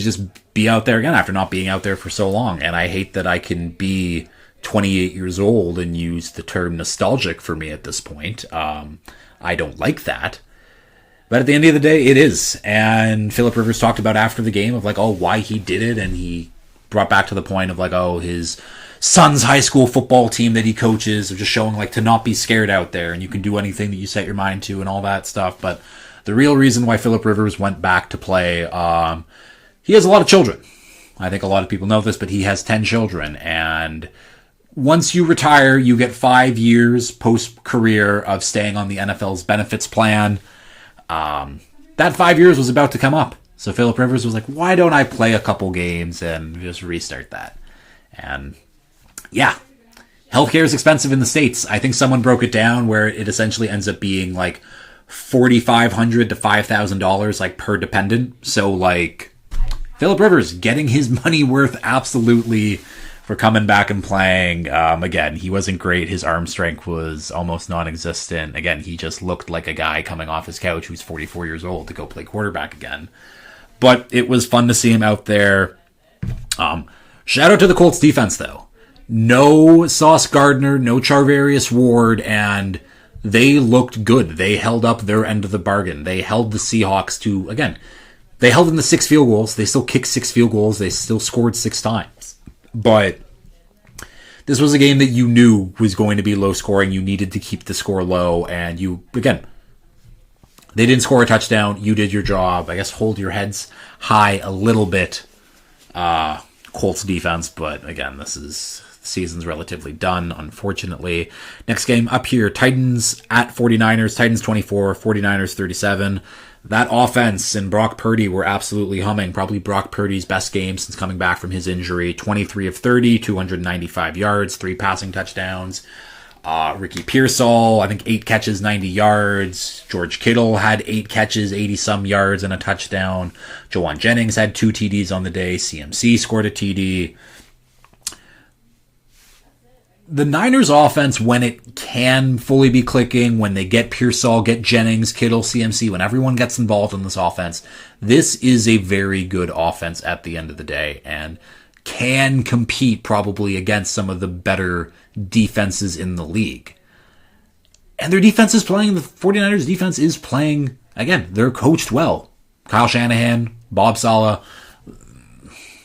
just be out there again after not being out there for so long. And I hate that I can be 28 years old and use the term nostalgic for me at this point. I don't like that. But at the end of the day, it is. And Phillip Rivers talked about after the game of like, oh, why he did it. And he brought back to the point of like, oh, his son's high school football team that he coaches are just showing like to not be scared out there. And you can do anything that you set your mind to and all that stuff. But the real reason why Philip Rivers went back to play, he has a lot of children. I think a lot of people know this, but he has 10 children. And once you retire, you get 5 years post-career of staying on the NFL's benefits plan. That 5 years was about to come up. So Philip Rivers was like, why don't I play a couple games and just restart that? And yeah, healthcare is expensive in the States. I think someone broke it down where it essentially ends up being like $4,500 to $5,000 like per dependent. So like Philip Rivers getting his money worth absolutely for coming back and playing. Again, he wasn't great. His arm strength was almost non-existent. Again, he just looked like a guy coming off his couch who's 44 years old to go play quarterback again. But it was fun to see him out there. Shout out to the Colts defense, though. No Sauce Gardner, no Charvarius Ward, and they looked good. They held up their end of the bargain. They held the Seahawks to, again, they held them to 6 field goals. They still kicked 6 field goals. They still scored 6 times. But this was a game that you knew was going to be low scoring. You needed to keep the score low, and you, again, they didn't score a touchdown. You did your job. I guess hold your heads high a little bit, Colts defense. But again, the season's relatively done, unfortunately. Next game up here, Titans at 49ers. Titans 24, 49ers 37. That offense and Brock Purdy were absolutely humming. Probably Brock Purdy's best game since coming back from his injury. 23 of 30, 295 yards, 3 passing touchdowns. Ricky Pearsall, I think 8 catches, 90 yards. George Kittle had 8 catches, 80-some yards and a touchdown. Jawan Jennings had 2 TDs on the day. CMC scored a TD. The Niners offense, when it can fully be clicking, when they get Pearsall, get Jennings, Kittle, CMC, when everyone gets involved in this offense, this is a very good offense at the end of the day and can compete probably against some of the better defenses in the league. And their defense is playing, the 49ers defense is playing, again, they're coached well. Kyle Shanahan, Bob Saleh,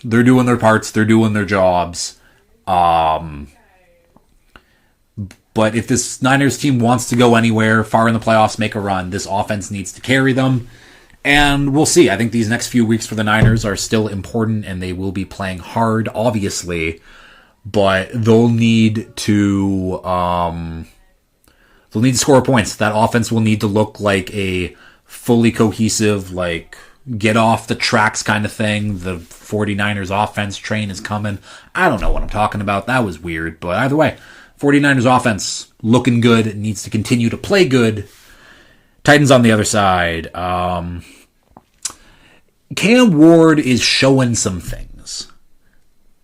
they're doing their parts, they're doing their jobs. But if this Niners team wants to go anywhere, far in the playoffs, make a run, this offense needs to carry them. And we'll see. I think these next few weeks for the Niners are still important, and they will be playing hard, obviously. But they'll need to score points. That offense will need to look like a fully cohesive, like, get off the tracks kind of thing. The 49ers offense train is coming. I don't know what I'm talking about. That was weird. But either way, 49ers offense looking good. It needs to continue to play good. Titans on the other side. Cam Ward is showing some things.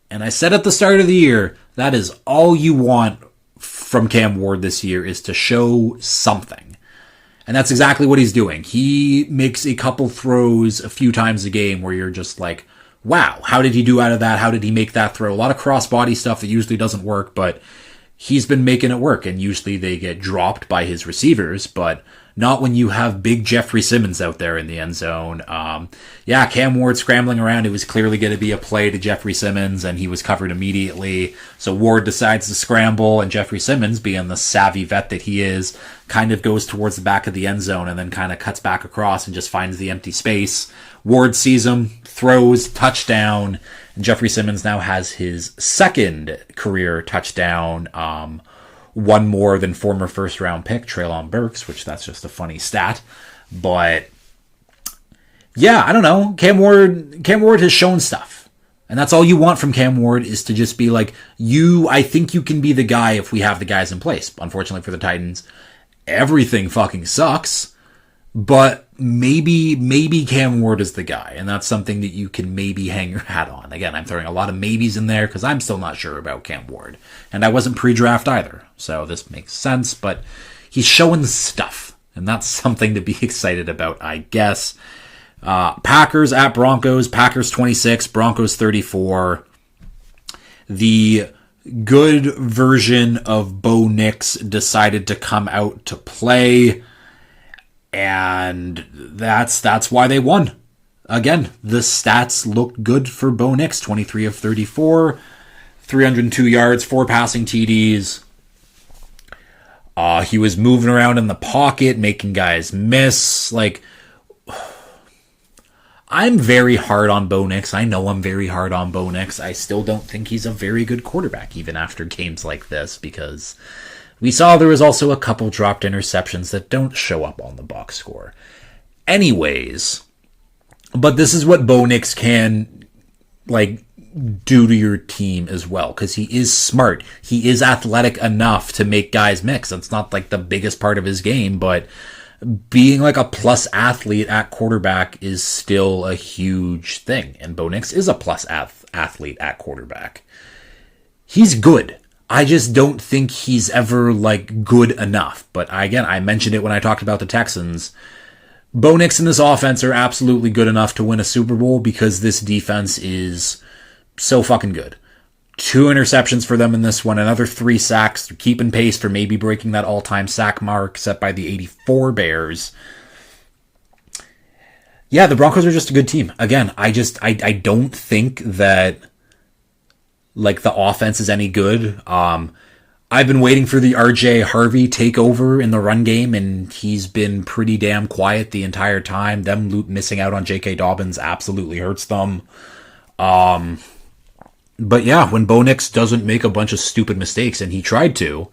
And I said at the start of the year, that is all you want from Cam Ward this year, is to show something. And that's exactly what he's doing. He makes a couple throws a few times a game where you're just like, wow, how did he do out of that? How did he make that throw? A lot of cross-body stuff that usually doesn't work, but he's been making it work. And usually they get dropped by his receivers, but not when you have big Jeffrey Simmons out there in the end zone. Cam Ward scrambling around. It was clearly going to be a play to Jeffrey Simmons, and he was covered immediately. So Ward decides to scramble, and Jeffrey Simmons, being the savvy vet that he is, kind of goes towards the back of the end zone and then kind of cuts back across and just finds the empty space. Ward sees him, throws, touchdown, and Jeffrey Simmons now has his second career touchdown. One more than former first-round pick Treylon Burks, which that's just a funny stat. But yeah, I don't know. Cam Ward has shown stuff. And that's all you want from Cam Ward, is to just be like, I think you can be the guy if we have the guys in place. Unfortunately for the Titans, everything fucking sucks. But maybe Cam Ward is the guy, and that's something that you can maybe hang your hat on. Again, I'm throwing a lot of maybes in there because I'm still not sure about Cam Ward. And I wasn't pre-draft either, so this makes sense, but he's showing stuff, and that's something to be excited about, I guess. Packers at Broncos. Packers 26, Broncos 34. The good version of Bo Nix decided to come out to play, and that's why they won. Again, the stats looked good for Bo Nix. 23 of 34, 302 yards, 4 passing TDs. He was moving around in the pocket, making guys miss. Like, I'm very hard on Bo Nix. I know I'm very hard on Bo Nix. I still don't think he's a very good quarterback, even after games like this, because we saw there was also a couple dropped interceptions that don't show up on the box score. Anyways, but this is what Bo Nix can, do to your team as well, because he is smart. He is athletic enough to make guys mix. That's not, the biggest part of his game, but being a plus athlete at quarterback is still a huge thing. And Bo Nix is a plus athlete at quarterback. He's good. I just don't think he's ever good enough. But again, I mentioned it when I talked about the Texans. Bo Nix and this offense are absolutely good enough to win a Super Bowl because this defense is so fucking good. 2 interceptions for them in this one, another 3 sacks. They're keeping pace for maybe breaking that all-time sack mark set by the 84 Bears. Yeah, the Broncos are just a good team. Again, I don't think that the offense is any good. I've been waiting for the RJ Harvey takeover in the run game, and he's been pretty damn quiet the entire time. Them missing out on J.K. Dobbins absolutely hurts them. But yeah, when Bo Nix doesn't make a bunch of stupid mistakes, and he tried to,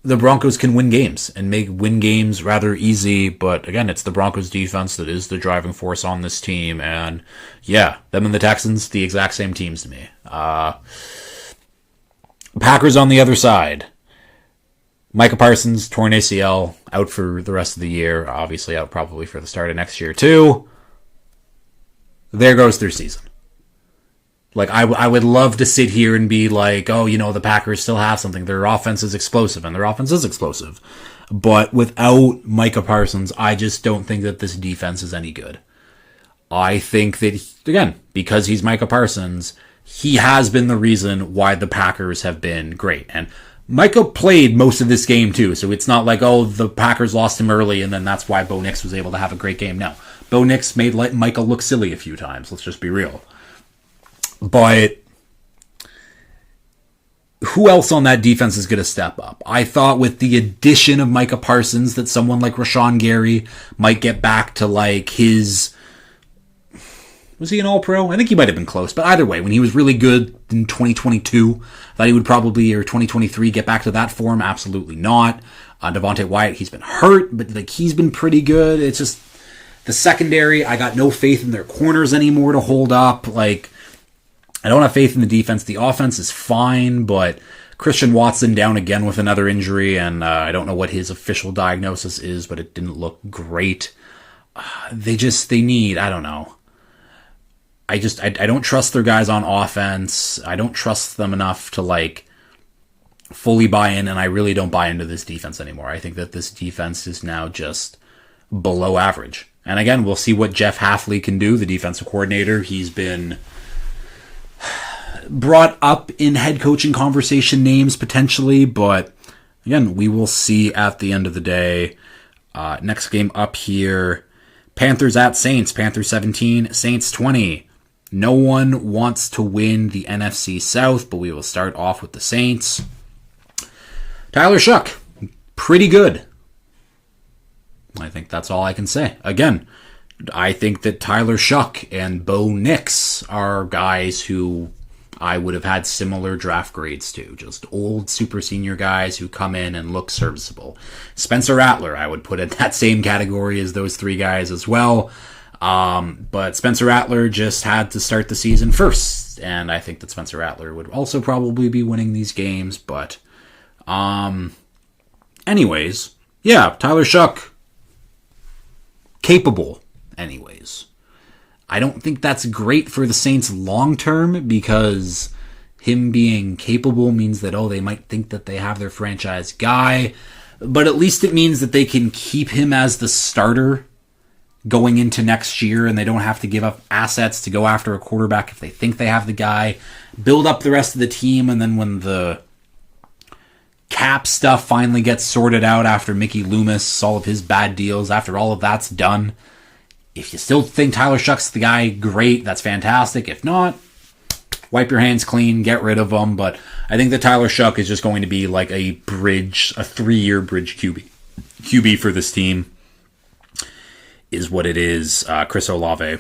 the Broncos can win games and win games rather easy. But again, it's the Broncos defense that is the driving force on this team. And yeah, them and the Texans, the exact same teams to me. Packers on the other side. Micah Parsons, torn ACL, out for the rest of the year. Obviously out probably for the start of next year too. There goes their season. I would love to sit here and be the Packers still have something. Their offense is explosive, and their offense is explosive. But without Micah Parsons, I just don't think that this defense is any good. I think that, again, because he's Micah Parsons, he has been the reason why the Packers have been great. And Micah played most of this game, too, so it's not the Packers lost him early, and then that's why Bo Nix was able to have a great game. No, Bo Nix made Micah look silly a few times. Let's just be real. But who else on that defense is going to step up? I thought with the addition of Micah Parsons that someone like Rashawn Gary might get back to his... Was he an All-Pro? I think he might have been close. But either way, when he was really good in 2022, I thought he would probably, or 2023, get back to that form. Absolutely not. Devontae Wyatt, he's been hurt, but he's been pretty good. It's just the secondary, I got no faith in their corners anymore to hold up. I don't have faith in the defense. The offense is fine, but Christian Watson down again with another injury, and I don't know what his official diagnosis is, but it didn't look great. They need, I don't know. I don't trust their guys on offense. I don't trust them enough to fully buy in, and I really don't buy into this defense anymore. I think that this defense is now just below average. And again, we'll see what Jeff Hafley can do, the defensive coordinator. He's been brought up in head coaching conversation names potentially, but again, we will see at the end of the day. Next game up here, Panthers at Saints. Panthers 17, Saints 20. No one wants to win the NFC South, but we will start off with the Saints. Tyler Shough, pretty good. I think that's all I can say. Again, I think that Tyler Shough and Bo Nix are guys who I would have had similar draft grades to. Just old super senior guys who come in and look serviceable. Spencer Rattler, I would put in that same category as those 3 guys as well. But Spencer Rattler just had to start the season first. And I think that Spencer Rattler would also probably be winning these games. But anyways, yeah, Tyler Shough, capable anyways. I don't think that's great for the Saints long term because him being capable means that, they might think that they have their franchise guy. But at least it means that they can keep him as the starter going into next year and they don't have to give up assets to go after a quarterback if they think they have the guy. Build up the rest of the team, and then when the cap stuff finally gets sorted out after Mickey Loomis, all of his bad deals, after all of that's done, if you still think Tyler Shough's the guy, great, that's fantastic. If not, wipe your hands clean, get rid of him. But I think that Tyler Shough is just going to be like a 3-year bridge QB for this team. is what it is. Chris Olave,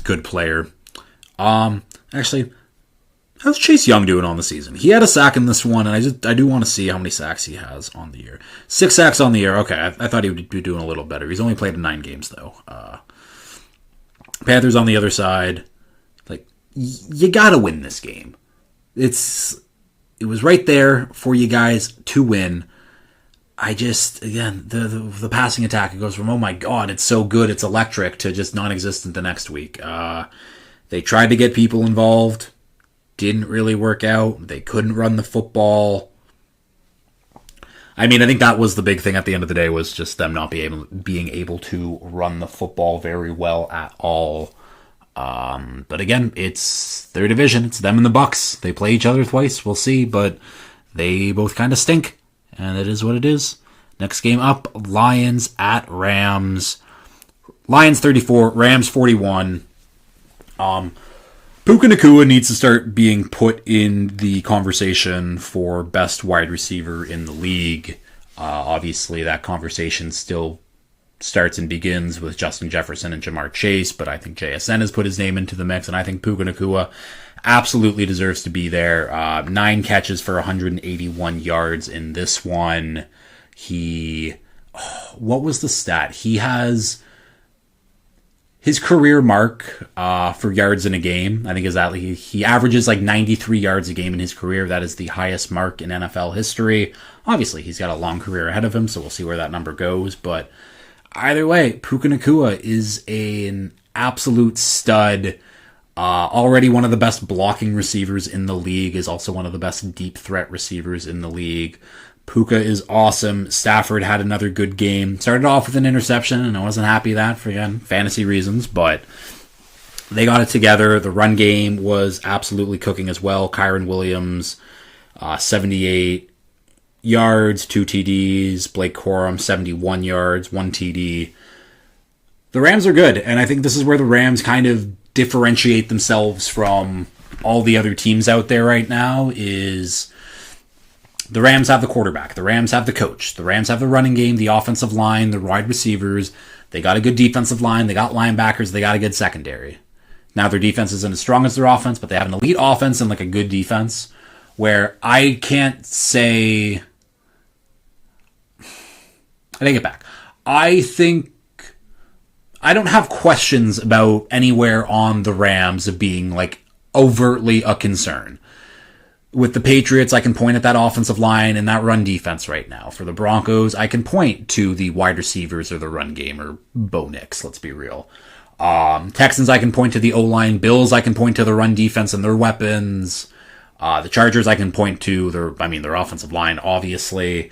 good player. Actually, how's Chase Young doing on the season? He had a sack in this one, and I do want to see how many sacks he has on the year. 6 sacks on the year. Okay, I thought he would be doing a little better. He's only played in 9 games, though. Panthers on the other side. Like, you gotta win this game. It was right there for you guys to win. I just, again, the passing attack, it goes from, oh my god, it's so good, it's electric, to just non-existent the next week. They tried to get people involved. Didn't really work out. They couldn't run the football. I mean, I think that was the big thing at the end of the day, was just them not being able to run the football very well at all. But again, it's their division. It's them and the Bucks. They play each other twice. We'll see, but they both kind of stink, and it is what it is. Next game up, Lions at Rams. Lions 34, Rams 41. Puka Nacua needs to start being put in the conversation for best wide receiver in the league. Obviously, that conversation still starts and begins with Justin Jefferson and Jamar Chase, but I think JSN has put his name into the mix, and I think Puka Nacua absolutely deserves to be there. 9 catches for 181 yards in this one. What was the stat? He has his career mark for yards in a game. I think is that he averages like 93 yards a game in his career. That is the highest mark in NFL history. Obviously, he's got a long career ahead of him, so we'll see where that number goes. But either way, Puka Nacua is an absolute stud. Already one of the best blocking receivers in the league, is also one of the best deep threat receivers in the league. Puka is awesome. Stafford had another good game. Started off with an interception, and I wasn't happy with that for, again, fantasy reasons, but they got it together. The run game was absolutely cooking as well. Kyron Williams, 78 yards, 2 TDs. Blake Corum, 71 yards, 1 TD. The Rams are good, and I think this is where the Rams kind of differentiate themselves from all the other teams out there right now, is the Rams have the quarterback. The Rams have the coach. The Rams have the running game, the offensive line, the wide receivers. They got a good defensive line. They got linebackers. They got a good secondary. Now, their defense isn't as strong as their offense, but they have an elite offense and like a good defense, where I can't say... I take it back. I think I don't have questions about anywhere on the Rams of being like overtly a concern. With the Patriots, I can point at that offensive line and that run defense right now. For the Broncos, I can point to the wide receivers or the run game, or Bo Nix, let's be real. Texans, I can point to the O-line. Bills, I can point to the run defense and their weapons. The Chargers, I can point to their offensive line, obviously.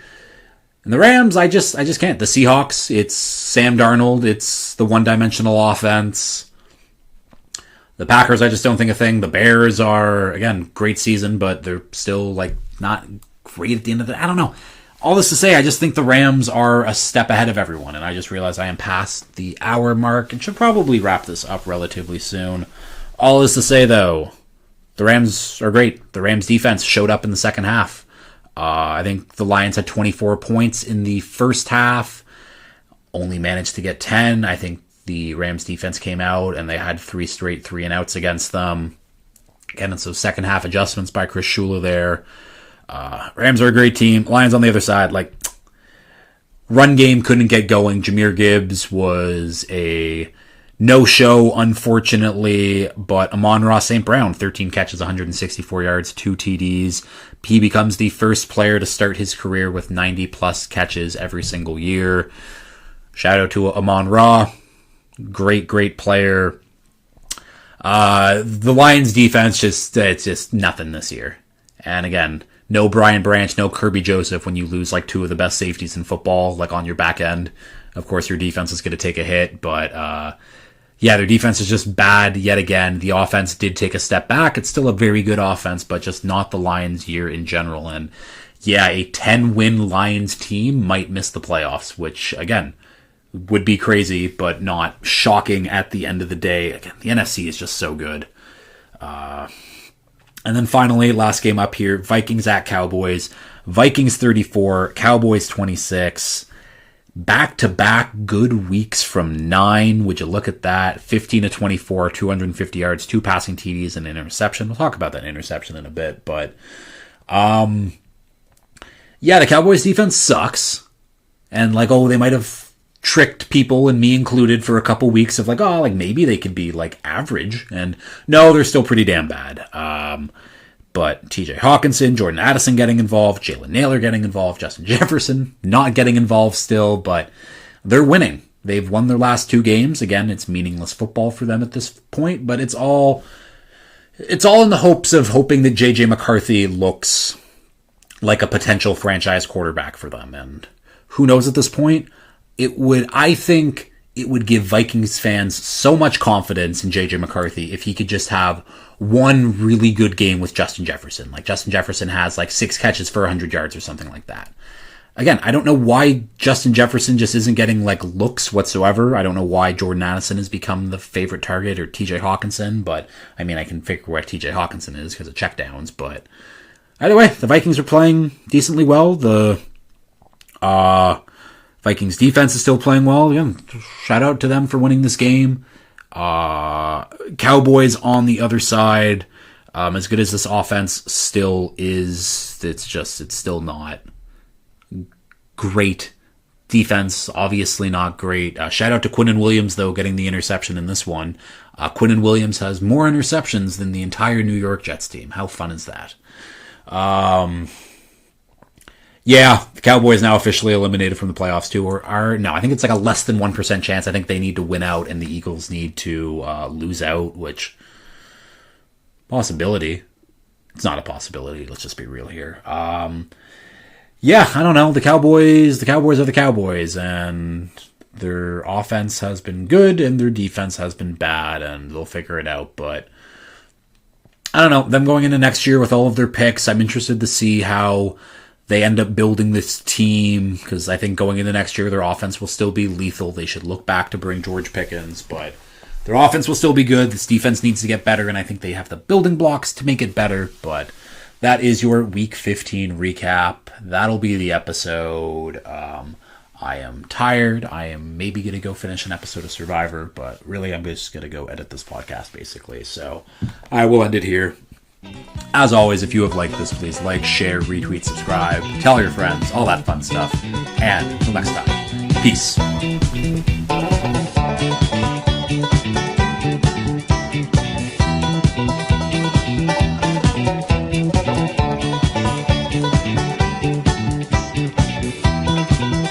And the Rams, I just can't. The Seahawks, it's Sam Darnold. It's the one-dimensional offense. The Packers, I just don't think a thing. The Bears are, again, great season, but they're still, like, not great at the end of the... I don't know. All this to say, I just think the Rams are a step ahead of everyone, and I just realized I am past the hour mark and should probably wrap this up relatively soon. All this to say, though, the Rams are great. The Rams defense showed up in the second half. I think the Lions had 24 points in the first half, only managed to get 10. I think the Rams defense came out and they had 3 straight 3-and-outs against them. Again, and so second half adjustments by Chris Shula there. Rams are a great team. Lions on the other side, like, run game couldn't get going. Jahmyr Gibbs was a no-show, unfortunately, but Amon-Ra St. Brown, 13 catches, 164 yards, 2 TDs. He becomes the first player to start his career with 90-plus catches every single year. Shout out to Amon-Ra. Great player. The Lions defense, it's just nothing this year. And again, no Brian Branch, no Kirby Joseph when you lose like 2 of the best safeties in football, like on your back end. Of course, your defense is going to take a hit, but yeah, their defense is just bad yet again. The offense did take a step back. It's still a very good offense, but just not the Lions year in general. And yeah, a 10-win Lions team might miss the playoffs, which again, would be crazy, but not shocking at the end of the day. Again, the NFC is just so good. And then finally, last game up here, Vikings at Cowboys. Vikings 34, Cowboys 26. back-to-back good weeks from 9. Would you look at that? 15 to 24, 250 yards, 2 passing TDs, and an interception. We'll talk about that interception in a bit, but yeah, the Cowboys defense sucks. And like, they might have tricked people, and me included, for a couple weeks of like, maybe they could be like average. And no, they're still pretty damn bad. But TJ Hawkinson, Jordan Addison getting involved, Jalen Naylor getting involved, Justin Jefferson not getting involved still, but they're winning. They've won their last 2 games. Again, it's meaningless football for them at this point, but it's all in the hoping that JJ McCarthy looks like a potential franchise quarterback for them. And who knows at this point? I think it would give Vikings fans so much confidence in JJ McCarthy if he could just have one really good game with Justin Jefferson. Like Justin Jefferson has like 6 catches for 100 yards or something like that. Again, I don't know why Justin Jefferson just isn't getting like looks whatsoever. I don't know why Jordan Addison has become the favorite target, or TJ Hawkinson, but I mean, I can figure where TJ Hawkinson is because of checkdowns, but either way, the Vikings are playing decently well. The Vikings defense is still playing well. Yeah, shout out to them for winning this game. Cowboys on the other side, as good as this offense still is, it's still not great. Defense, obviously not great. Shout out to Quinnen Williams, though, getting the interception in this one. Quinnen Williams has more interceptions than the entire New York Jets team. How fun is that? Yeah, the Cowboys now officially eliminated from the playoffs too. No, I think it's like a less than 1% chance. I think they need to win out and the Eagles need to lose out, which possibility. It's not a possibility. Let's just be real here. Yeah, I don't know. The Cowboys are the Cowboys, and their offense has been good and their defense has been bad, and they'll figure it out. But I don't know. Them going into next year with all of their picks, I'm interested to see how they end up building this team, because I think going into next year, their offense will still be lethal. They should look back to bring George Pickens, but their offense will still be good. This defense needs to get better, and I think they have the building blocks to make it better. But that is your Week 15 recap. That'll be the episode. I am tired. I am maybe going to go finish an episode of Survivor, but really I'm just going to go edit this podcast, basically. So I will end it here. As always, if you have liked this, please like, share, retweet, subscribe, tell your friends, all that fun stuff. And until next time, peace.